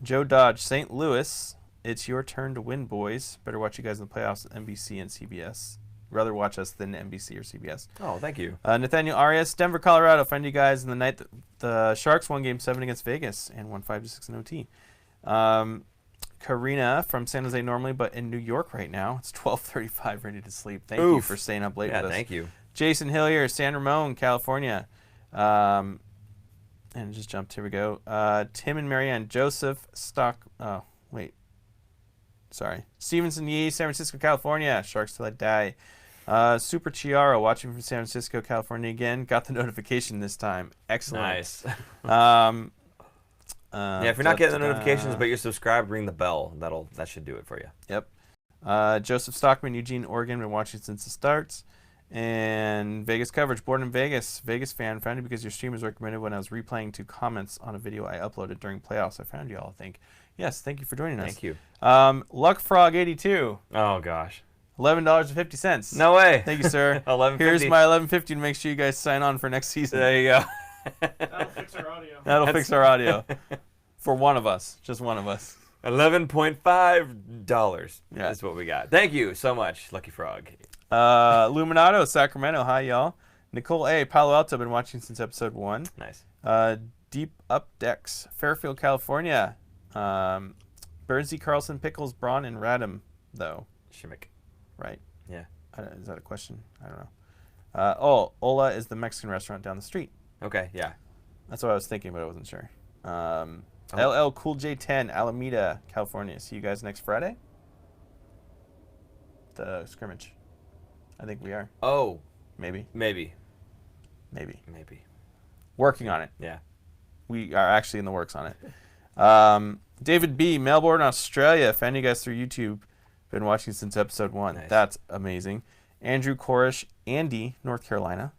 Joe Dodge, St. Louis. It's your turn to win, boys. Better watch you guys in the playoffs, NBC and CBS. Rather watch us than NBC or CBS. Oh, thank you. Nathaniel Arias, Denver, Colorado. Find you guys in the night the Sharks won Game 7 against Vegas and won 5-6 in OT. Karina from San Jose normally, but in New York right now. It's 12:35, ready to sleep. Thank you for staying up late with us. Thank you. Jason Hillier, San Ramon, California. And just jumped. Here we go. Tim and Marianne. Joseph Stock. Oh, wait. Sorry. Stevenson Yee, San Francisco, California. Sharks till I die. Super Chiara, watching from San Francisco, California again. Got the notification this time. Excellent. Nice. Yeah, if you're not getting the notifications but you're subscribed, ring the bell. That should do it for you. Yep. Joseph Stockman, Eugene, Oregon. Been watching since the starts. And Vegas coverage. Born in Vegas. Vegas fan. Found you because your stream was recommended when I was replaying 2 comments on a video I uploaded during playoffs. I found you all, I think. Yes, thank you for joining us. Thank you. Luckfrog82. Oh, gosh. $11.50. No way. Thank you, sir. $11.50. Here's my $11.50 to make sure you guys sign on for next season. There you go. That'll fix our audio. That'll fix our audio. For one of us. Just one of us. $11.5. Yeah. That's what we got. Thank you so much, Lucky Frog. Luminato, Sacramento. Hi, y'all. Nicole A, Palo Alto. Been watching since episode 1. Nice. Deep Up Decks, Fairfield, California. Bernsey, Carlson, Pickles, Braun, and Radom, though. Shimmick. Right. Yeah. Is that a question? I don't know. Ola is the Mexican restaurant down the street. Okay, yeah. That's what I was thinking, but I wasn't sure. LL Cool J10, Alameda, California. See you guys next Friday? The scrimmage. I think we are. Oh. Maybe. Working on it. Yeah. We are actually in the works on it. David B, Melbourne, Australia. Found you guys through YouTube. Been watching since episode 1. Nice. That's amazing. Andrew Korish, Andy, North Carolina.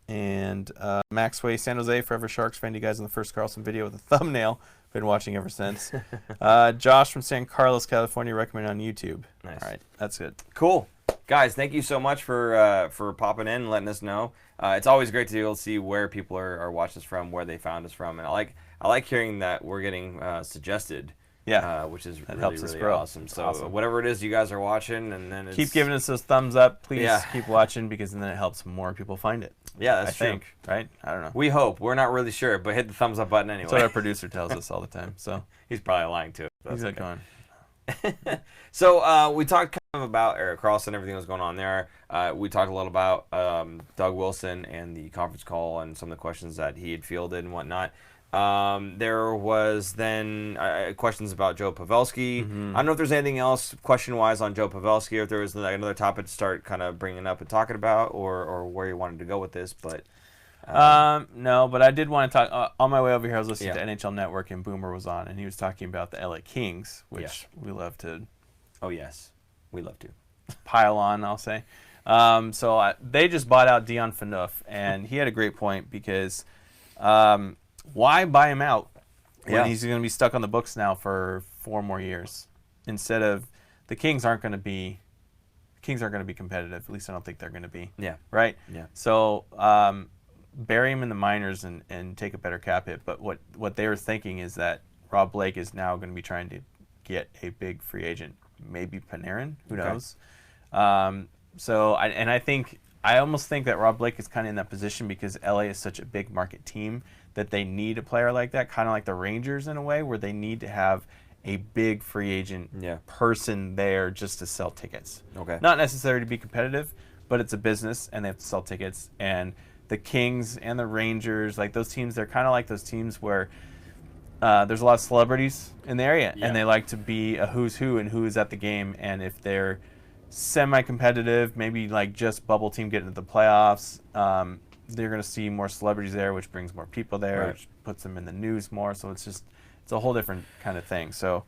And Maxway, San Jose, Forever Sharks. Found you guys in the first Karlsson video with a thumbnail. Been watching ever since. Josh from San Carlos, California. Recommend on YouTube. Nice. All right, that's good. Cool. Guys, thank you so much for popping in and letting us know. It's always great to be able to see where people are watching us from, where they found us from, and I like hearing that we're getting suggested. Yeah, which is that really, helps us really grow. Awesome. So awesome. Whatever it is you guys are watching, and then keep giving us those thumbs up, please. Yeah. Keep watching because then it helps more people find it. Yeah, that's true. I think, right? I don't know. We hope. We're not really sure, but hit the thumbs up button anyway. That's what our producer tells us all the time. So he's probably lying too. He's like going. So we talked kind of about Erik Karlsson, everything that was going on there. We talked a little about Doug Wilson and the conference call and some of the questions that he had fielded and whatnot. There was then questions about Joe Pavelski. I don't know if there's anything else question-wise on Joe Pavelski, or if there was another topic to start kind of bringing up and talking about, or where you wanted to go with this. But no, but I did want to talk. On my way over here, I was listening to NHL Network, and Boomer was on, and he was talking about the LA Kings, which we love to. Oh, yes. We love to. Pile on, I'll say. So they just bought out Dion Phaneuf, and he had a great point because why buy him out when he's going to be stuck on the books now for 4 more years instead of the Kings aren't going to be competitive. At least I don't think they're going to be. Yeah. Right? Yeah. So bury him in the minors and take a better cap hit. But what they were thinking is that Rob Blake is now going to be trying to get a big free agent. Maybe Panarin. Who knows? I almost think that Rob Blake is kind of in that position because LA is such a big market team that they need a player like that, kind of like the Rangers in a way, where they need to have a big free agent person there just to sell tickets. Okay. Not necessarily to be competitive, but it's a business and they have to sell tickets. And the Kings and the Rangers, like those teams, they're kind of like those teams where there's a lot of celebrities in the area and they like to be a who's who and who is at the game. And if they're semi-competitive, maybe like just bubble team getting into the playoffs, they're going to see more celebrities there, which brings more people there, which puts them in the news more. So it's a whole different kind of thing. So,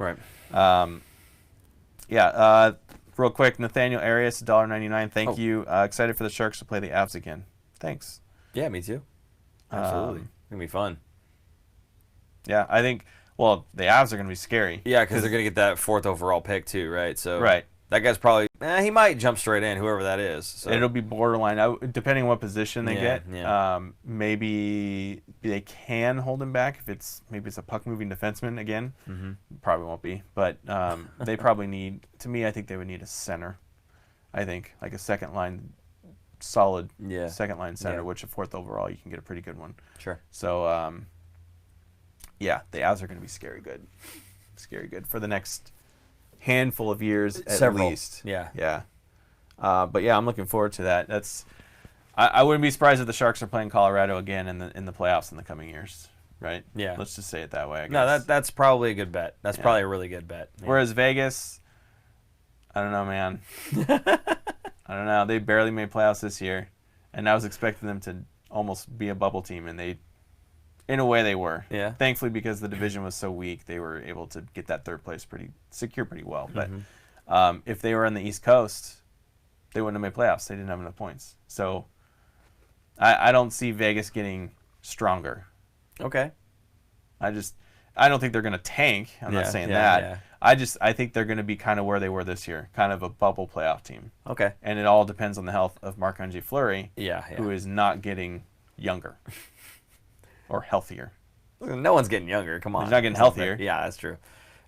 real quick, Nathaniel Arias, $1.99. Thank you. Excited for the Sharks to play the Avs again. Thanks. Yeah, me too. Absolutely. It's going to be fun. Yeah, I think, the Avs are going to be scary. Yeah, because they're going to get that 4th overall pick too, right? So that guy's probably, he might jump straight in, whoever that is. So. It'll be borderline, depending on what position they get. Yeah. Maybe they can hold him back if maybe it's a puck-moving defenseman again. Mm-hmm. Probably won't be, but they probably need, to me, I think they would need a center. I think, like a second-line, solid second-line center, which a 4th overall, you can get a pretty good one. Sure. So, the Avs are going to be scary good. Scary good for the next handful of years at least. Yeah. But I'm looking forward to that. I wouldn't be surprised if the Sharks are playing Colorado again in the playoffs in the coming years, right? Yeah. Let's just say it that way. I guess. No, that's probably a good bet. That's probably a really good bet. Yeah. Whereas Vegas, I don't know, man. I don't know. They barely made playoffs this year, and I was expecting them to almost be a bubble team, and in a way, they were. Yeah. Thankfully, because the division was so weak, they were able to get that 3rd place pretty well. But if they were on the East Coast, they wouldn't have made playoffs. They didn't have enough points. So I don't see Vegas getting stronger. Okay. I don't think they're going to tank. I'm not saying that. Yeah. I think they're going to be kind of where they were this year, kind of a bubble playoff team. Okay. And it all depends on the health of Marc-Andre Fleury, who is not getting younger. Or healthier. No one's getting younger. Come on. He's not getting healthier. Yeah, that's true.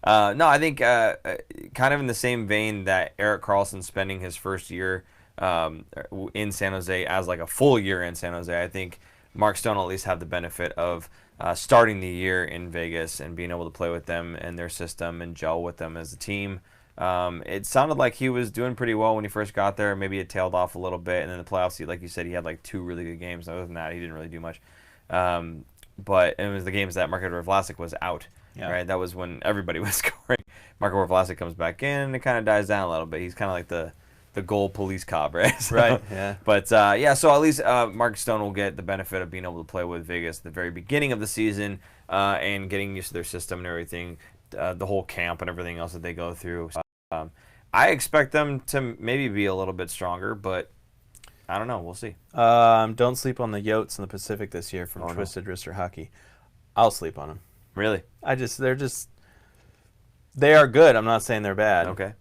No, I think kind of in the same vein that Erik Karlsson spending his first year in San Jose as like a full year in San Jose, I think Mark Stone will at least have the benefit of starting the year in Vegas and being able to play with them and their system and gel with them as a team. It sounded like he was doing pretty well when he first got there. Maybe it tailed off a little bit. And then the playoffs, like you said, he had like 2 really good games. Other than that, he didn't really do much. But it was the games that Marc-Eduard Vlasic was out, right? That was when everybody was scoring. Marc-Eduard Vlasic comes back in, and it kind of dies down a little bit. He's kind of like the goal police cop, right? So, right, yeah. But, so at least Mark Stone will get the benefit of being able to play with Vegas at the very beginning of the season and getting used to their system and everything, the whole camp and everything else that they go through. I expect them to maybe be a little bit stronger, but I don't know. We'll see. Don't sleep on the Yotes in the Pacific this year from Twisted Wrister Hockey. I'll sleep on them. Really? They are good. I'm not saying they're bad. Okay.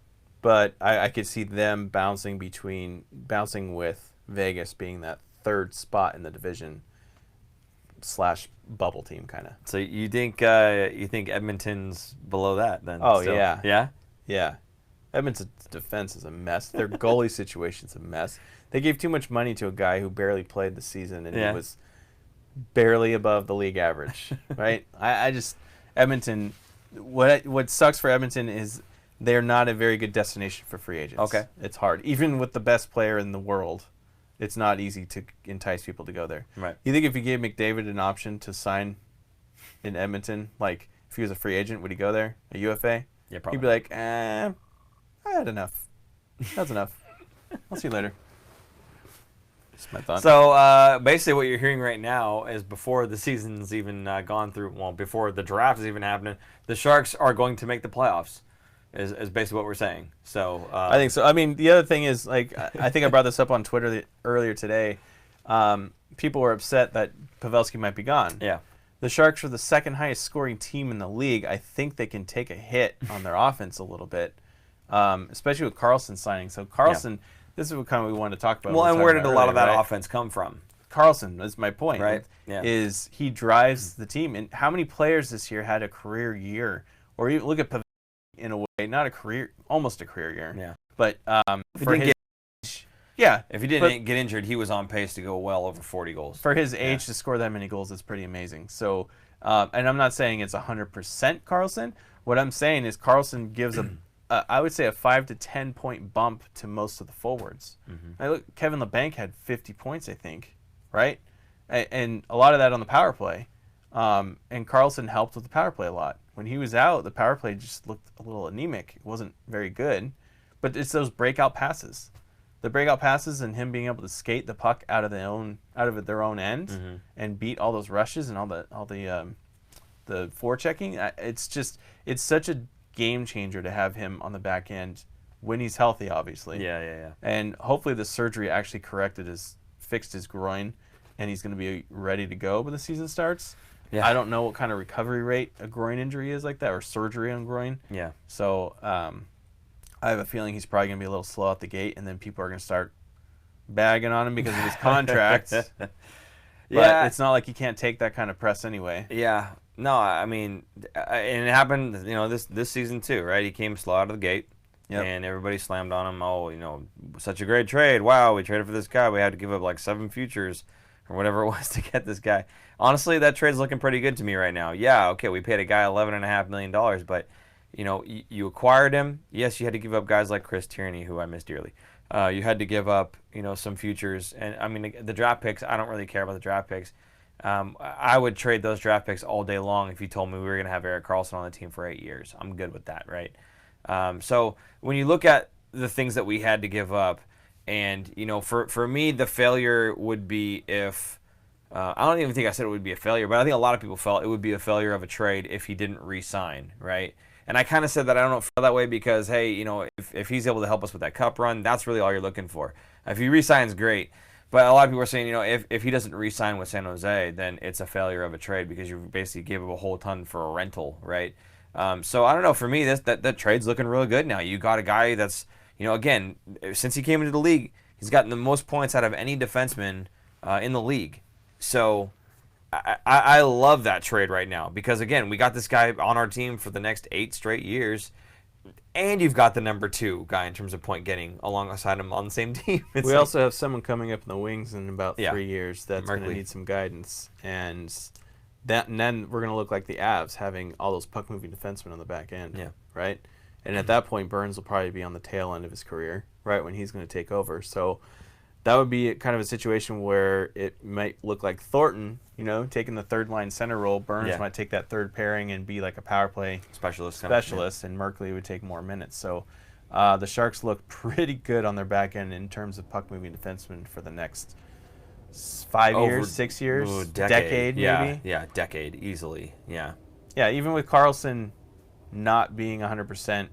But I could see them bouncing with Vegas being that 3rd spot in the division / bubble team kind of. So you think Edmonton's below that then? Oh, still? yeah. Yeah? Yeah. Edmonton's defense is a mess. Their goalie situation's a mess. They gave too much money to a guy who barely played the season, and he was barely above the league average, right? Edmonton, what sucks for Edmonton is they're not a very good destination for free agents. Okay. It's hard. Even with the best player in the world, it's not easy to entice people to go there. Right. You think if you gave McDavid an option to sign in Edmonton, like if he was a free agent, would he go there? A UFA? Yeah, probably. He'd be like, I had enough. That's enough. I'll see you later. That's my thought. So basically what you're hearing right now is before the season's even gone through, before the draft is even happening, the Sharks are going to make the playoffs is basically what we're saying. So I think so. I mean, the other thing is, like, I think I brought this up on Twitter earlier today. People were upset that Pavelski might be gone. Yeah. The Sharks are the 2nd highest scoring team in the league. I think they can take a hit on their offense a little bit. especially with Karlsson signing. So Karlsson, this is what kind of we wanted to talk about. Well, and where did a lot of that right? offense come from? Karlsson is my point. Right. Yeah. Is he drives the team, and how many players this year had a career year? Or you look at Pavelski in a way, not a career, almost a career year. Yeah. But for didn't his yeah, If he didn't get injured, he was on pace to go well over 40 goals. for his age to score that many goals is pretty amazing. So, and I'm not saying it's 100% Karlsson. What I'm saying is Karlsson gives I would say a 5 to 10 point bump to most of the forwards. I look, Kevin LeBanc had 50 points, I think, right? And a lot of that on the power play. And Karlsson helped with the power play a lot. When he was out, the power play just looked a little anemic. It wasn't very good. But it's those breakout passes. The breakout passes and him being able to skate the puck out of their own end and beat all those rushes and all the forechecking. It's such a game changer to have him on the back end when he's healthy, obviously. Yeah. And hopefully the surgery actually fixed his groin, and he's going to be ready to go when the season starts. Yeah. I don't know what kind of recovery rate a groin injury is like that, or surgery on groin. Yeah. So I have a feeling he's probably going to be a little slow out the gate, and then people are going to start bagging on him because of his contract. But it's not like he can't take that kind of press anyway. Yeah. No, I mean, and it happened, this season too, right? He came slow out of the gate, and everybody slammed on him. Oh, such a great trade. Wow, we traded for this guy. We had to give up like 7 futures or whatever it was to get this guy. Honestly, that trade's looking pretty good to me right now. Yeah, okay, we paid a guy $11.5 million, but you acquired him. Yes, you had to give up guys like Chris Tierney, who I miss dearly. You had to give up, some futures. And, I mean, the draft picks, I don't really care about the draft picks. I would trade those draft picks all day long if you told me we were going to have Erik Karlsson on the team for 8 years. I'm good with that, right? So when you look at the things that we had to give up, and, for me, the failure would be if I don't even think I said it would be a failure, but I think a lot of people felt it would be a failure of a trade if he didn't re-sign, right? And I kind of said that I don't feel that way because, hey, if he's able to help us with that cup run, that's really all you're looking for. If he re-signs, great. But a lot of people are saying, if he doesn't re-sign with San Jose, then it's a failure of a trade because you basically gave him a whole ton for a rental, right? So I don't know. For me, that trade's looking really good now. You got a guy that's, again, since he came into the league, he's gotten the most points out of any defenseman in the league. So I love that trade right now because, again, we got this guy on our team for the next 8 straight years, and you've got the number 2 guy in terms of point getting alongside him on the same team. We also have someone coming up in the wings in about 3 years that's going to need some guidance, and then we're going to look like the Avs having all those puck-moving defensemen on the back end, right? And at that point, Burns will probably be on the tail end of his career, right, when he's going to take over. So that would be kind of a situation where it might look like Thornton, taking the third-line center role. Burns might take that third pairing and be like a power play specialist, and Merkley would take more minutes. So the Sharks look pretty good on their back end in terms of puck-moving defensemen for the next 5 years, 6 years, decade maybe. Yeah, decade, easily, yeah. Yeah, even with Karlsson not being 100%,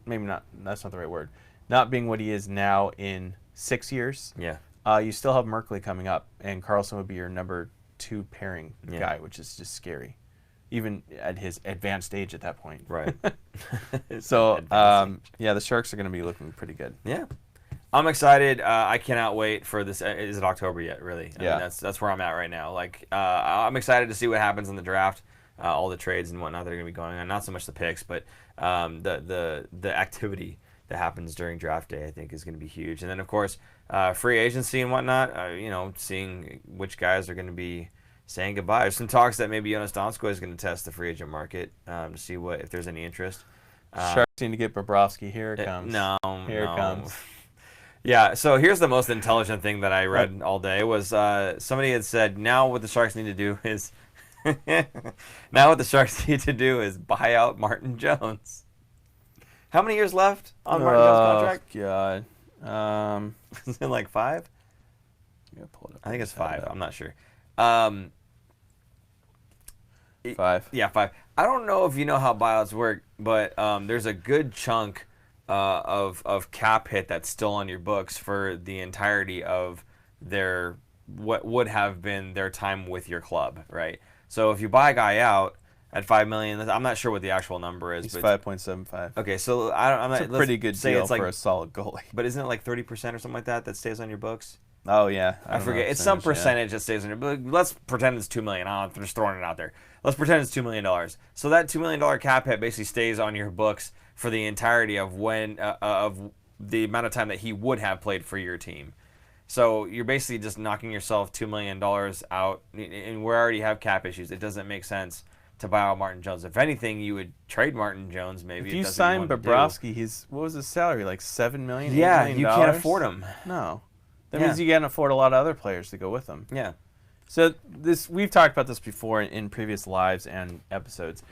maybe not, that's not the right word, not being what he is now in 6 years, you still have Merkley coming up, and Karlsson would be your number 2 pairing guy, which is just scary, even at his advanced age at that point. Right. So, the Sharks are going to be looking pretty good. Yeah. I'm excited. I cannot wait for this. Is it October yet, really? I Yeah. mean, that's where I'm at right now. Like, I'm excited to see what happens in the draft, all the trades and whatnot that are going to be going on. Not so much the picks, but the activity that happens during draft day, I think, is going to be huge. And then, of course, free agency and whatnot, seeing which guys are going to be saying goodbye. There's some talks that maybe Jonas Donskoy is going to test the free agent market to see if there's any interest. Sharks need to get Bobrovsky. Here it comes. Here it comes. Yeah, so here's the most intelligent thing that I read all day was somebody had said, now what the Sharks need to do is buy out Martin Jones. How many years left on Martin Jones' contract? God. Is it like 5? Pull it up. I think it's 5. I'm not sure. 5. Yeah, 5. I don't know if you know how buyouts work, but there's a good chunk of cap hit that's still on your books for the entirety of what would have been their time with your club, right? So if you buy a guy out, at $5 million. I'm not sure what the actual number is. He's but 5.75. Okay, so I'm not. It's a pretty good deal like, for a solid goalie. But isn't it like 30% or something like that stays on your books? Oh yeah, I forget. It's some percentage that stays on your books. Let's pretend it's $2 million. I'm just throwing it out there. Let's pretend it's $2 million. So that $2 million cap hit basically stays on your books for the entirety of of the amount of time that he would have played for your team. So you're basically just knocking yourself $2 million out, and we already have cap issues. It doesn't make sense to buy out Martin Jones. If anything, you would trade Martin Jones maybe. If you sign Bobrovsky, what was his salary, like $7 million? Yeah, $8 million? you can't afford him. No. That means you can't afford a lot of other players to go with them. Yeah. So we've talked about this before in previous lives and episodes.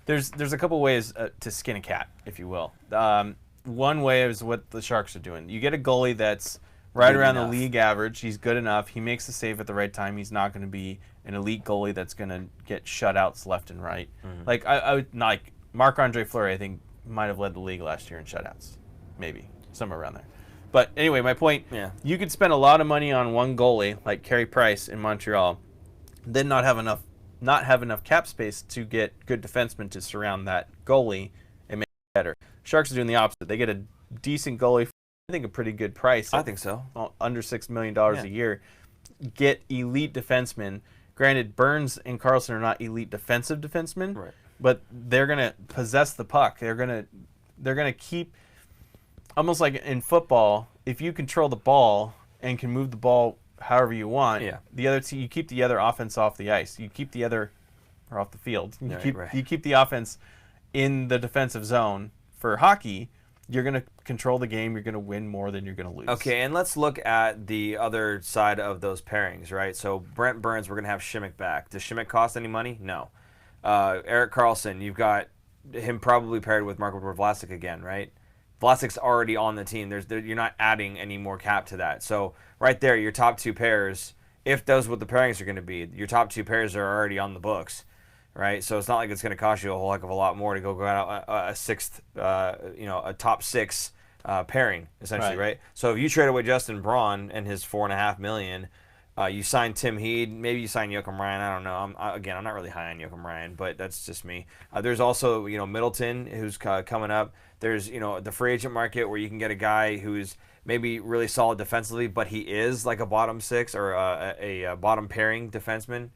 There's a couple ways to skin a cat, if you will. One way is what the Sharks are doing. You get a goalie that's right Good around enough. the league average. He's good enough. He makes the save at the right time. He's not going to be an elite goalie that's going to get shutouts left and right. Like I would like Marc-Andre Fleury, I think might have led the league last year in shutouts, maybe somewhere around there. But anyway, my point, you could spend a lot of money on one goalie, like Carey Price in Montreal, then not have enough cap space to get good defensemen to surround that goalie and make it better. Sharks are doing the opposite. They get a decent goalie for, I think, a pretty good price. I think so. Under $6 million a year. Get elite defensemen. Granted, Burns and Karlsson are not elite defensive defensemen, Right. but they're going to possess the puck. They're going to keep, almost like in football, if you control the ball and can move the ball however you want, the other team, you keep the other offense off the ice. You keep the other, or off the field. You keep the offense in the defensive zone. For hockey, you're going to control the game. You're going to win more than you're going to lose. Okay, and let's look at the other side of those pairings, right? So Brent Burns, we're going to have Schimmick back. Does Schimmick cost any money? No. Erik Karlsson, you've got him probably paired with Marc-Eduard Vlasic again, right? Vlasic's already on the team. You're not adding any more cap to that. So right there, your top two pairs, if those what the pairings are going to be, your top two pairs are already on the books. Right, so it's not like it's going to cost you a whole heck of a lot more to go out a sixth, a top six pairing essentially, right? So if you trade away Justin Braun and his $4.5 million, you sign Tim Heed, maybe you sign Joakim Ryan. I don't know. I'm not really high on Joakim Ryan, but that's just me. There's also Middleton who's coming up. There's the free agent market where you can get a guy who's maybe really solid defensively, but he is like a bottom six or a bottom pairing defenseman.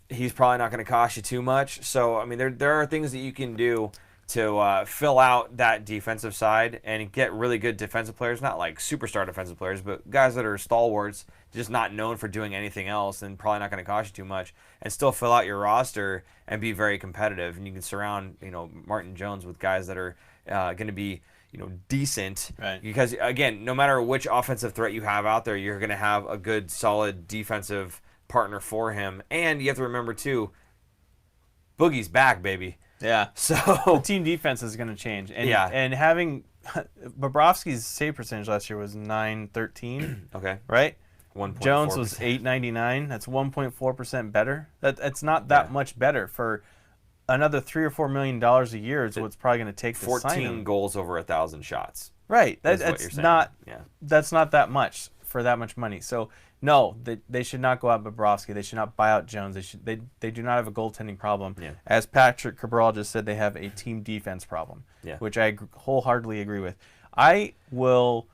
He's probably not going to cost you too much. So, I mean, there are things that you can do to fill out that defensive side and get really good defensive players, not like superstar defensive players, but guys that are stalwarts, just not known for doing anything else and probably not going to cost you too much, and still fill out your roster and be very competitive. And you can surround, Martin Jones with guys that are going to be, decent. Right. Because, again, no matter which offensive threat you have out there, you're going to have a good, solid defensive partner for him. And you have to remember too, Boogie's back, baby. Yeah. So the team defense is going to change. And and having Bobrovsky's save percentage last year was .913. Okay. Right? 1.4%. Jones was .899. That's 1.4% better. That's not that much better. For another $3 or $4 million a year is what's probably going to take to sign him. 14 goals over 1,000 shots. Right. That's not that much for that much money. So no, they should not go out Bobrovsky. They should not buy out Jones. They do not have a goaltending problem. Yeah. As Patrick Cabral just said, they have a team defense problem, which I wholeheartedly agree with. I will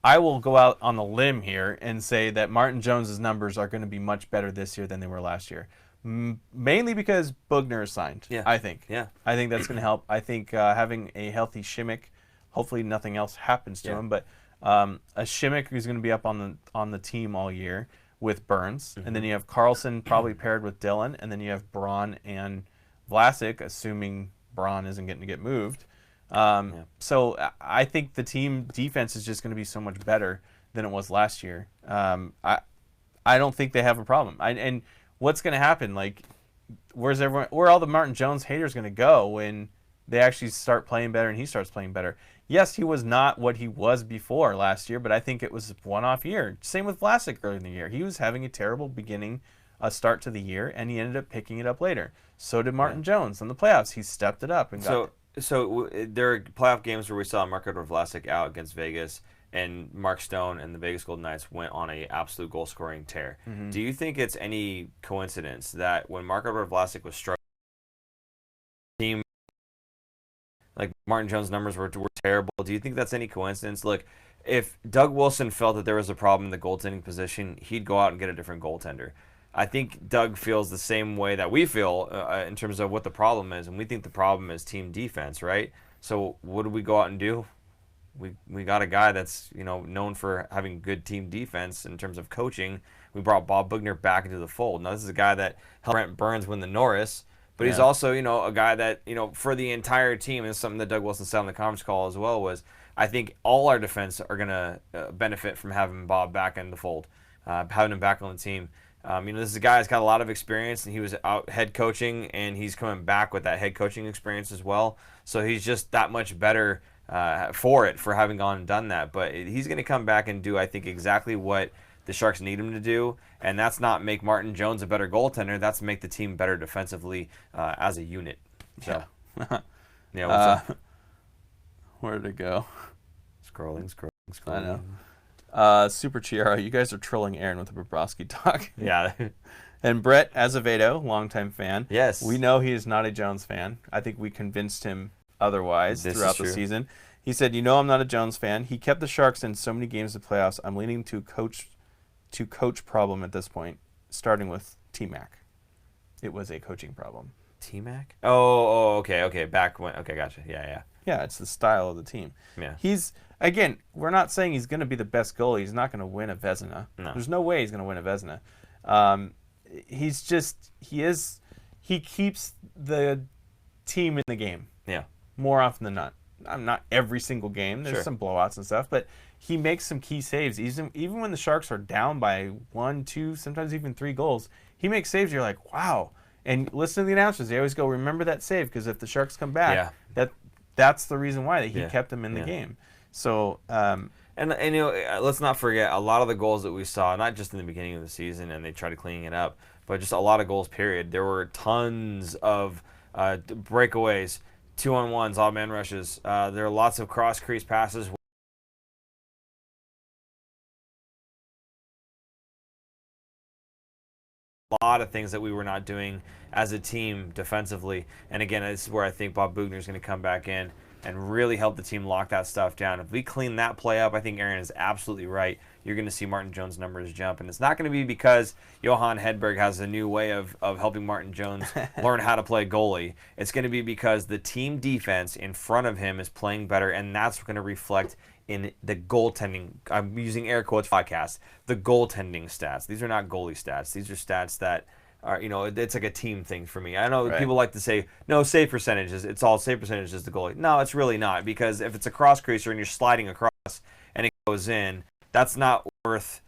go out on the limb here and say that Martin Jones's numbers are going to be much better this year than they were last year, mainly because Bugner is signed. I think. I think that's going to help. I think having a healthy Schimmick, hopefully nothing else happens to him, but a Schimmick who's going to be up on the team all year with Burns, and then you have Karlsson probably paired with Dillon, and then you have Braun and Vlasic, assuming Braun isn't getting to get moved. So I think the team defense is just going to be so much better than it was last year. I don't think they have a problem. And what's going to happen? Like, where are all the Martin Jones haters going to go when they actually start playing better and he starts playing better? Yes, he was not what he was before last year, but I think it was a one-off year. Same with Vlasic early in the year. He was having a terrible start to the year, and he ended up picking it up later. So did Martin Jones in the playoffs. He stepped it up and got it. So there are playoff games where we saw Marc-Eduard Vlasic out against Vegas, and Mark Stone and the Vegas Golden Knights went on an absolute goal-scoring tear. Do you think it's any coincidence that when Marc-Eduard Vlasic was struggling Like Martin Jones' numbers were terrible. Do you think that's any coincidence? Look, if Doug Wilson felt that there was a problem in the goaltending position, he'd go out and get a different goaltender. I think Doug feels the same way that we feel in terms of what the problem is, and we think the problem is team defense, right? So what do we go out and do? We got a guy that's known for having good team defense in terms of coaching. We brought Bob Bugner back into the fold. Now this is a guy that helped Brent Burns win the Norris, but he's also a guy that for the entire team, and something that Doug Wilson said on the conference call as well, was I think all our defense are gonna benefit from having Bob back in the fold, having him back on the team. This is a guy that's got a lot of experience, and he was out head coaching, and he's coming back with that head coaching experience as well. So he's just that much better for having gone and done that. But he's going to come back and do, I think, exactly what the Sharks need him to do, and that's not make Martin Jones a better goaltender. That's make the team better defensively as a unit. So, what's up? Where'd it go? Scrolling. I know. Super Chiara, you guys are trolling Aaron with the Bobrovsky talk. Yeah. And Brett Azevedo, longtime fan. Yes. We know he is not a Jones fan. I think we convinced him otherwise throughout the season. He said, I'm not a Jones fan. He kept the Sharks in so many games of playoffs. I'm leaning to coach problem at this point, starting with T-Mac. It was a coaching problem. T-Mac? Oh, okay. Back when. Okay, gotcha. Yeah. Yeah, it's the style of the team. Yeah. Again, we're not saying he's going to be the best goalie. He's not going to win a Vezina. No. There's no way he's going to win a Vezina. He keeps the team in the game. Yeah. More often than not. Not every single game. There's some blowouts and stuff, but he makes some key saves. Even when the Sharks are down by 1, 2, sometimes even 3 goals, he makes saves. You're like, wow. And listen to the announcers. They always go, remember that save, because if the Sharks come back, that's the reason why he kept them in the game. So, and let's not forget a lot of the goals that we saw, not just in the beginning of the season, and they tried to clean it up, but just a lot of goals. Period. There were tons of breakaways, 2-on-1s, odd man rushes. There are lots of cross crease passes. A lot of things that we were not doing as a team defensively. And again, this is where I think Bob Bugner is going to come back in and really help the team lock that stuff down. If we clean that play up, I think Aaron is absolutely right. You're going to see Martin Jones' numbers jump. And it's not going to be because Johan Hedberg has a new way of helping Martin Jones learn how to play goalie. It's going to be because the team defense in front of him is playing better, and that's going to reflect in the goaltending. I'm using air quotes podcast. The goaltending stats. These are not goalie stats. These are stats that are, it's like a team thing for me. I know people like to say, no, save percentages. It's all save percentage is the goalie. No, it's really not, because if it's a cross creaser and you're sliding across and it goes in, that's not worth.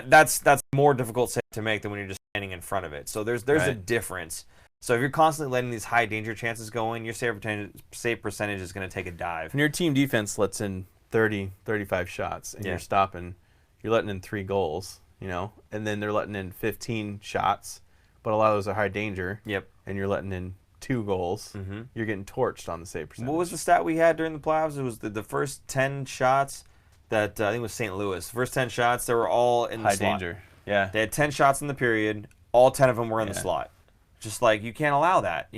That's more difficult to make than when you're just standing in front of it. So there's a difference. So if you're constantly letting these high danger chances go in, your save percentage is going to take a dive. And your team defense lets in 30, 35 shots, and you're letting in 3 goals, and then they're letting in 15 shots, but a lot of those are high danger. Yep. And you're letting in 2 goals. Mm-hmm. You're getting torched on the save percentage. What was the stat we had during the playoffs? It was the first 10 shots that I think it was St. Louis. First 10 shots, they were all in the slot. High danger. Yeah. They had 10 shots in the period. All 10 of them were in the slot. Just like, you can't allow that.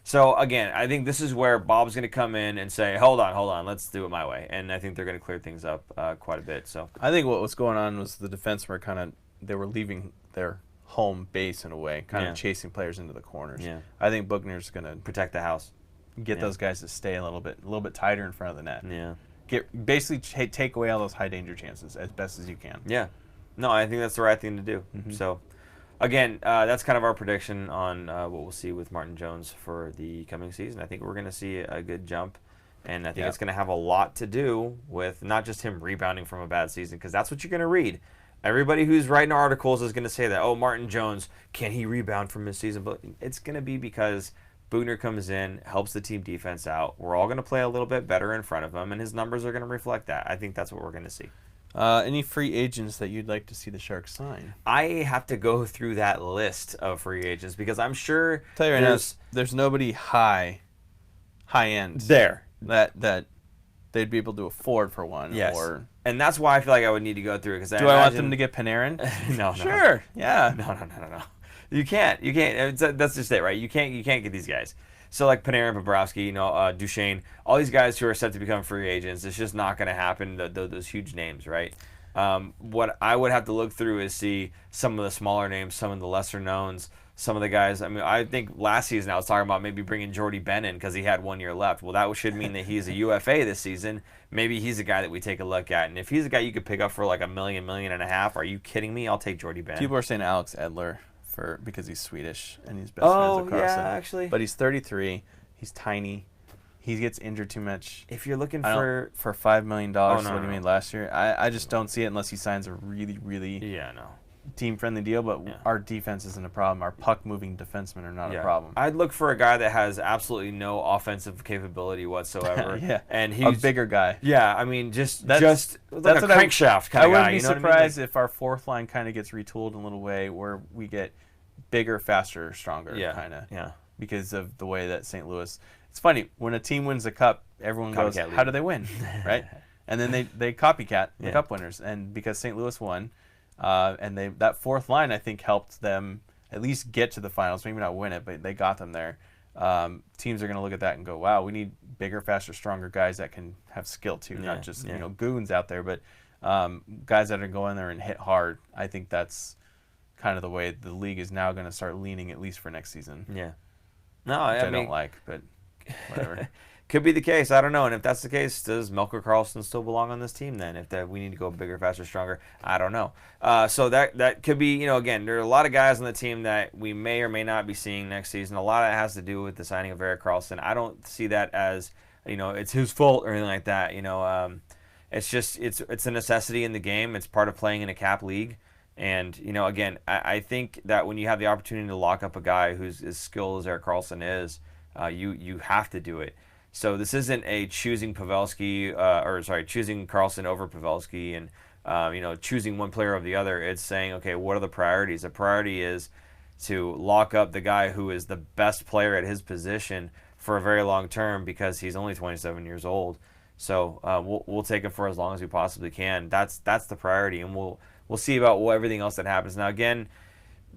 So, again, I think this is where Bob's going to come in and say, hold on, let's do it my way. And I think they're going to clear things up quite a bit. So I think what was going on was the defense were they were leaving their home base in a way, kind of chasing players into the corners. Yeah. I think Bugner's going to protect the house. Get those guys to stay a little bit tighter in front of the net. Yeah. Take away all those high danger chances as best as you can. Yeah. No, I think that's the right thing to do. Mm-hmm. So, again, that's kind of our prediction on what we'll see with Martin Jones for the coming season. I think we're going to see a good jump, and I think it's going to have a lot to do with not just him rebounding from a bad season, because that's what you're going to read. Everybody who's writing articles is going to say that, oh, Martin Jones, can he rebound from his season? But it's going to be because Bugner comes in, helps the team defense out. We're all going to play a little bit better in front of him, and his numbers are going to reflect that. I think that's what we're going to see. Any free agents that you'd like to see the Sharks sign? I have to go through that list of free agents because I'm sure tell you right now, there's nobody high end there that they'd be able to afford for one. Yes. And that's why I feel like I would need to go through it. Do I want them to get Panarin? No. Sure. Yeah. No. You can't. That's just it, right? You can't get these guys. So like Panarin, Bobrovsky, Duchesne, all these guys who are set to become free agents, it's just not going to happen. Those huge names, right? What I would have to look through is see some of the smaller names, some of the lesser knowns, some of the guys. I mean, I think last season I was talking about maybe bringing Jordy Benn in because he had 1 year left. Well, that should mean that he's a UFA this season. Maybe he's a guy that we take a look at. And if he's a guy you could pick up for like $1 million, $1.5 million, are you kidding me? I'll take Jordy Benn. People are saying Alex Edler because he's Swedish and he's best friends with Karlsson. Yeah, actually. But he's 33. He's tiny. He gets injured too much. If you're looking for $5 million, what he no. made last year, I just don't see it unless he signs a really, really team-friendly deal. But our defense isn't a problem. Our puck-moving defensemen are not a problem. I'd look for a guy that has absolutely no offensive capability whatsoever. And he's a bigger guy. Yeah, I mean, just like that's a crankshaft kind of guy. I wouldn't be surprised if our fourth line kind of gets retooled in a little way where we get bigger, faster, stronger, kind of. Yeah. Because of the way that St. Louis. It's funny when a team wins a cup, everyone goes, "How do they win?" Right? And then they copycat the cup winners, and because St. Louis won, and that fourth line I think helped them at least get to the finals, maybe not win it, but they got them there. Teams are going to look at that and go, "Wow, we need bigger, faster, stronger guys that can have skill too, not just goons out there, but guys that are going there and hit hard." I think that's kind of the way the league is now going to start leaning, at least for next season. Yeah. No, I mean, don't like, but whatever. Could be the case. I don't know. And if that's the case, does Melker Karlsson still belong on this team then? If we need to go bigger, faster, stronger, I don't know. So that could be, again, there are a lot of guys on the team that we may or may not be seeing next season. A lot of it has to do with the signing of Erik Karlsson. I don't see that as, it's his fault or anything like that. It's just it's a necessity in the game. It's part of playing in a cap league. And, again, I think that when you have the opportunity to lock up a guy who's as skilled as Erik Karlsson is, you have to do it. So this isn't a choosing choosing Karlsson over Pavelski and, choosing one player over the other. It's saying, okay, what are the priorities? The priority is to lock up the guy who is the best player at his position for a very long term because he's only 27 years old. So we'll take him for as long as we possibly can. That's the priority, and we'll see about everything else that happens. Now, again,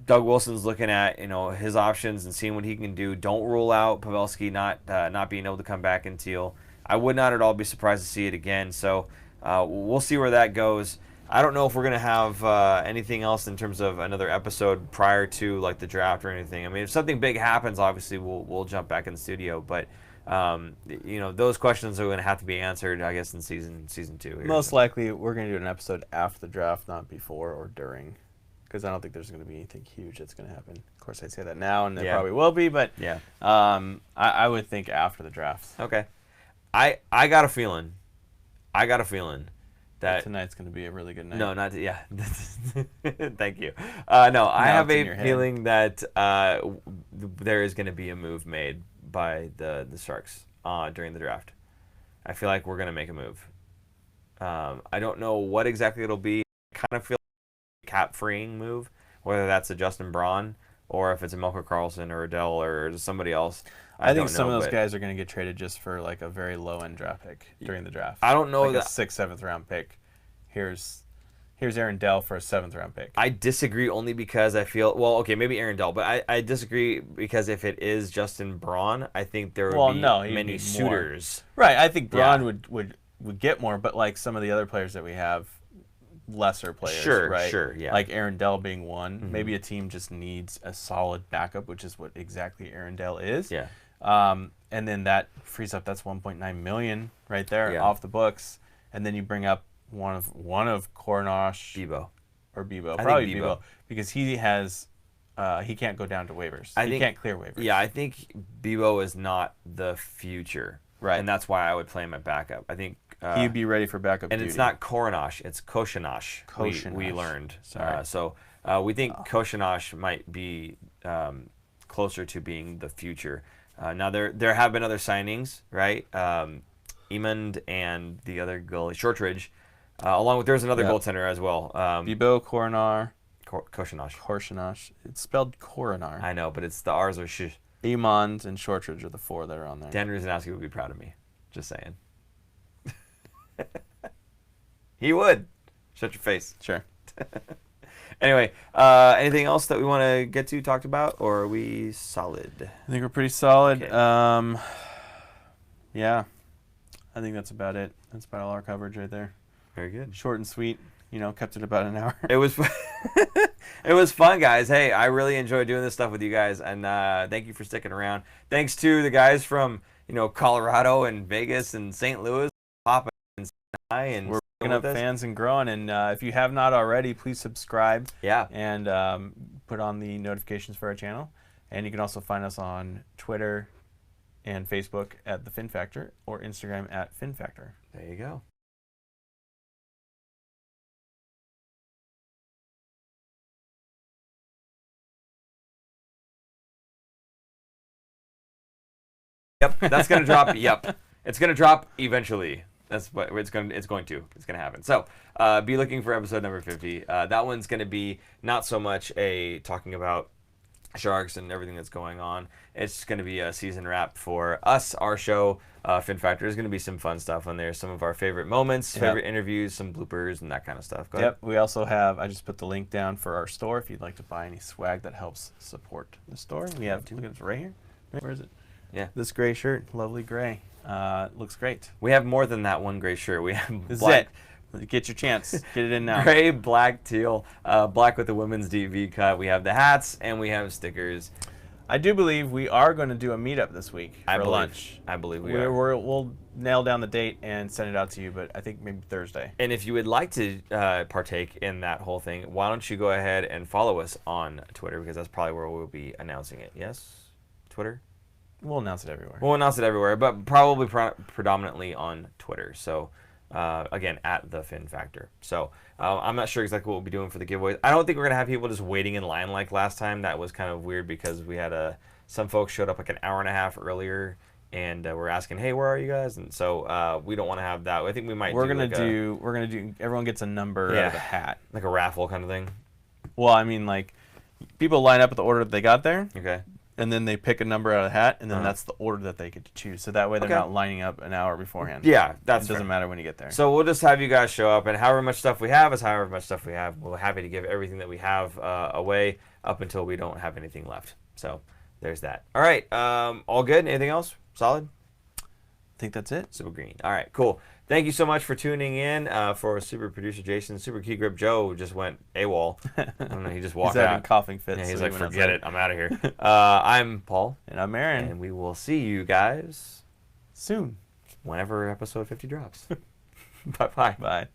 Doug Wilson's looking at his options and seeing what he can do. Don't rule out Pavelski not being able to come back in Teal. I would not at all be surprised to see it again. So we'll see where that goes. I don't know if we're gonna have anything else in terms of another episode prior to like the draft or anything. I mean, if something big happens, obviously we'll jump back in the studio. But those questions are going to have to be answered, I guess, in season 2. Here. Most likely, we're going to do an episode after the draft, not before or during, because I don't think there's going to be anything huge that's going to happen. Of course, I'd say that now, and there probably will be, but I would think after the draft. Okay, I got a feeling. That tonight's going to be a really good night. No, not Thank you. No, I have a feeling that there is going to be a move made by the Sharks during the draft. I feel like we're going to make a move. I don't know what exactly it'll be. I kind of feel like a cap-freeing move, whether that's a Justin Braun or if it's a Melker Karlsson or Adele or somebody else. I think some of those guys are going to get traded just for like a very low-end draft pick during the draft. I don't know like a 6th, 7th round pick. Here's Aaron Dell for a 7th round pick. I disagree only because I feel maybe Aaron Dell, but I disagree because if it is Justin Braun, I think there would be many suitors. Right, I think Braun would get more, but like some of the other players that we have, lesser players, right? Sure, yeah. Like Aaron Dell being one. Mm-hmm. Maybe a team just needs a solid backup, which is what exactly Aaron Dell is. Yeah. And then that frees up, that's $1.9 million right there off the books. And then you bring up one of Cornosh or Bebo, probably Bebo, because he has he can't go down to waivers. He can't clear waivers. Yeah, I think Bebo is not the future, right? And that's why I would play him at backup. I think he'd be ready for backup. And duty. It's not Koronosh, it's Koshinosh. We learned. So we think Koshinosh might be closer to being the future. Now there have been other signings, right? Emond and the other goalie, Shortridge. Along with there's another goaltender as well. Bebo, Coronar, Koshinosh. It's spelled Coronar. I know, but it's the R's are sh. Emond and Shortridge are the 4 that are on there. Dan Ruzanowski would be proud of me. Just saying. He would. Shut your face. Sure. Anyway, anything else that we want to get to, talked about, or are we solid? I think we're pretty solid. Okay. Yeah, I think that's about it. That's about all our coverage right there. Very good. Short and sweet. You know, kept it about an hour. It was it was fun, guys. Hey, I really enjoyed doing this stuff with you guys, and thank you for sticking around. Thanks to the guys from Colorado and Vegas and St. Louis, Papa and and we're picking up fans and growing. And if you have not already, please subscribe. Yeah. And put on the notifications for our channel. And you can also find us on Twitter and Facebook at The Fin Factor or Instagram at Fin Factor. There you go. Yep, that's gonna drop. Yep, it's gonna drop eventually. That's what it's gonna happen. So be looking for episode number 50. That one's gonna be not so much a talking about Sharks and everything that's going on. It's gonna be a season wrap for us, our show, Fin Factor. There's gonna be some fun stuff on there. Some of our favorite moments, favorite interviews, some bloopers, and that kind of stuff. Go ahead. Yep. We also have. I just put the link down for our store if you'd like to buy any swag that helps support the store. We have. Look at this right here. Where is it? Yeah. This gray shirt, lovely gray. Looks great. We have more than that one gray shirt. We have This black. is it. Get your chance. Get it in now. Gray, black, teal, black with the women's DV cut. We have the hats and we have stickers. I do believe we are going to do a meetup this week for lunch. I believe we are. We'll nail down the date and send it out to you, but I think maybe Thursday. And if you would like to partake in that whole thing, why don't you go ahead and follow us on Twitter, because that's probably where we'll be announcing it. Yes? Twitter? We'll announce it everywhere. We'll announce it everywhere, but probably predominantly on Twitter. So, again, at the Fin Factor. So, I'm not sure exactly what we'll be doing for the giveaways. I don't think we're going to have people just waiting in line like last time. That was kind of weird because we had some folks showed up like an hour and a half earlier and we're asking, hey, where are you guys? And so we don't want to have that. I think we might we're gonna do everyone gets a number out of a hat. Like a raffle kind of thing. Well, I mean, like, people line up at the order that they got there. Okay. And then they pick a number out of the hat, and then that's the order that they get to choose. So that way they're not lining up an hour beforehand. Yeah, it doesn't matter when you get there. So we'll just have you guys show up, and however much stuff we have is however much stuff we have. We're happy to give everything that we have away up until we don't have anything left. So there's that. All right, all good? Anything else? Solid? I think that's it. Super green. All right, cool. Thank you so much for tuning in. For super producer Jason, super key grip Joe just went AWOL. I don't know, he just walked he's out. having coughing fits. Yeah, he's so like, forget it, I'm out of here. I'm Paul. And I'm Aaron. And we will see you guys soon. whenever episode 50 drops. Bye-bye. Bye.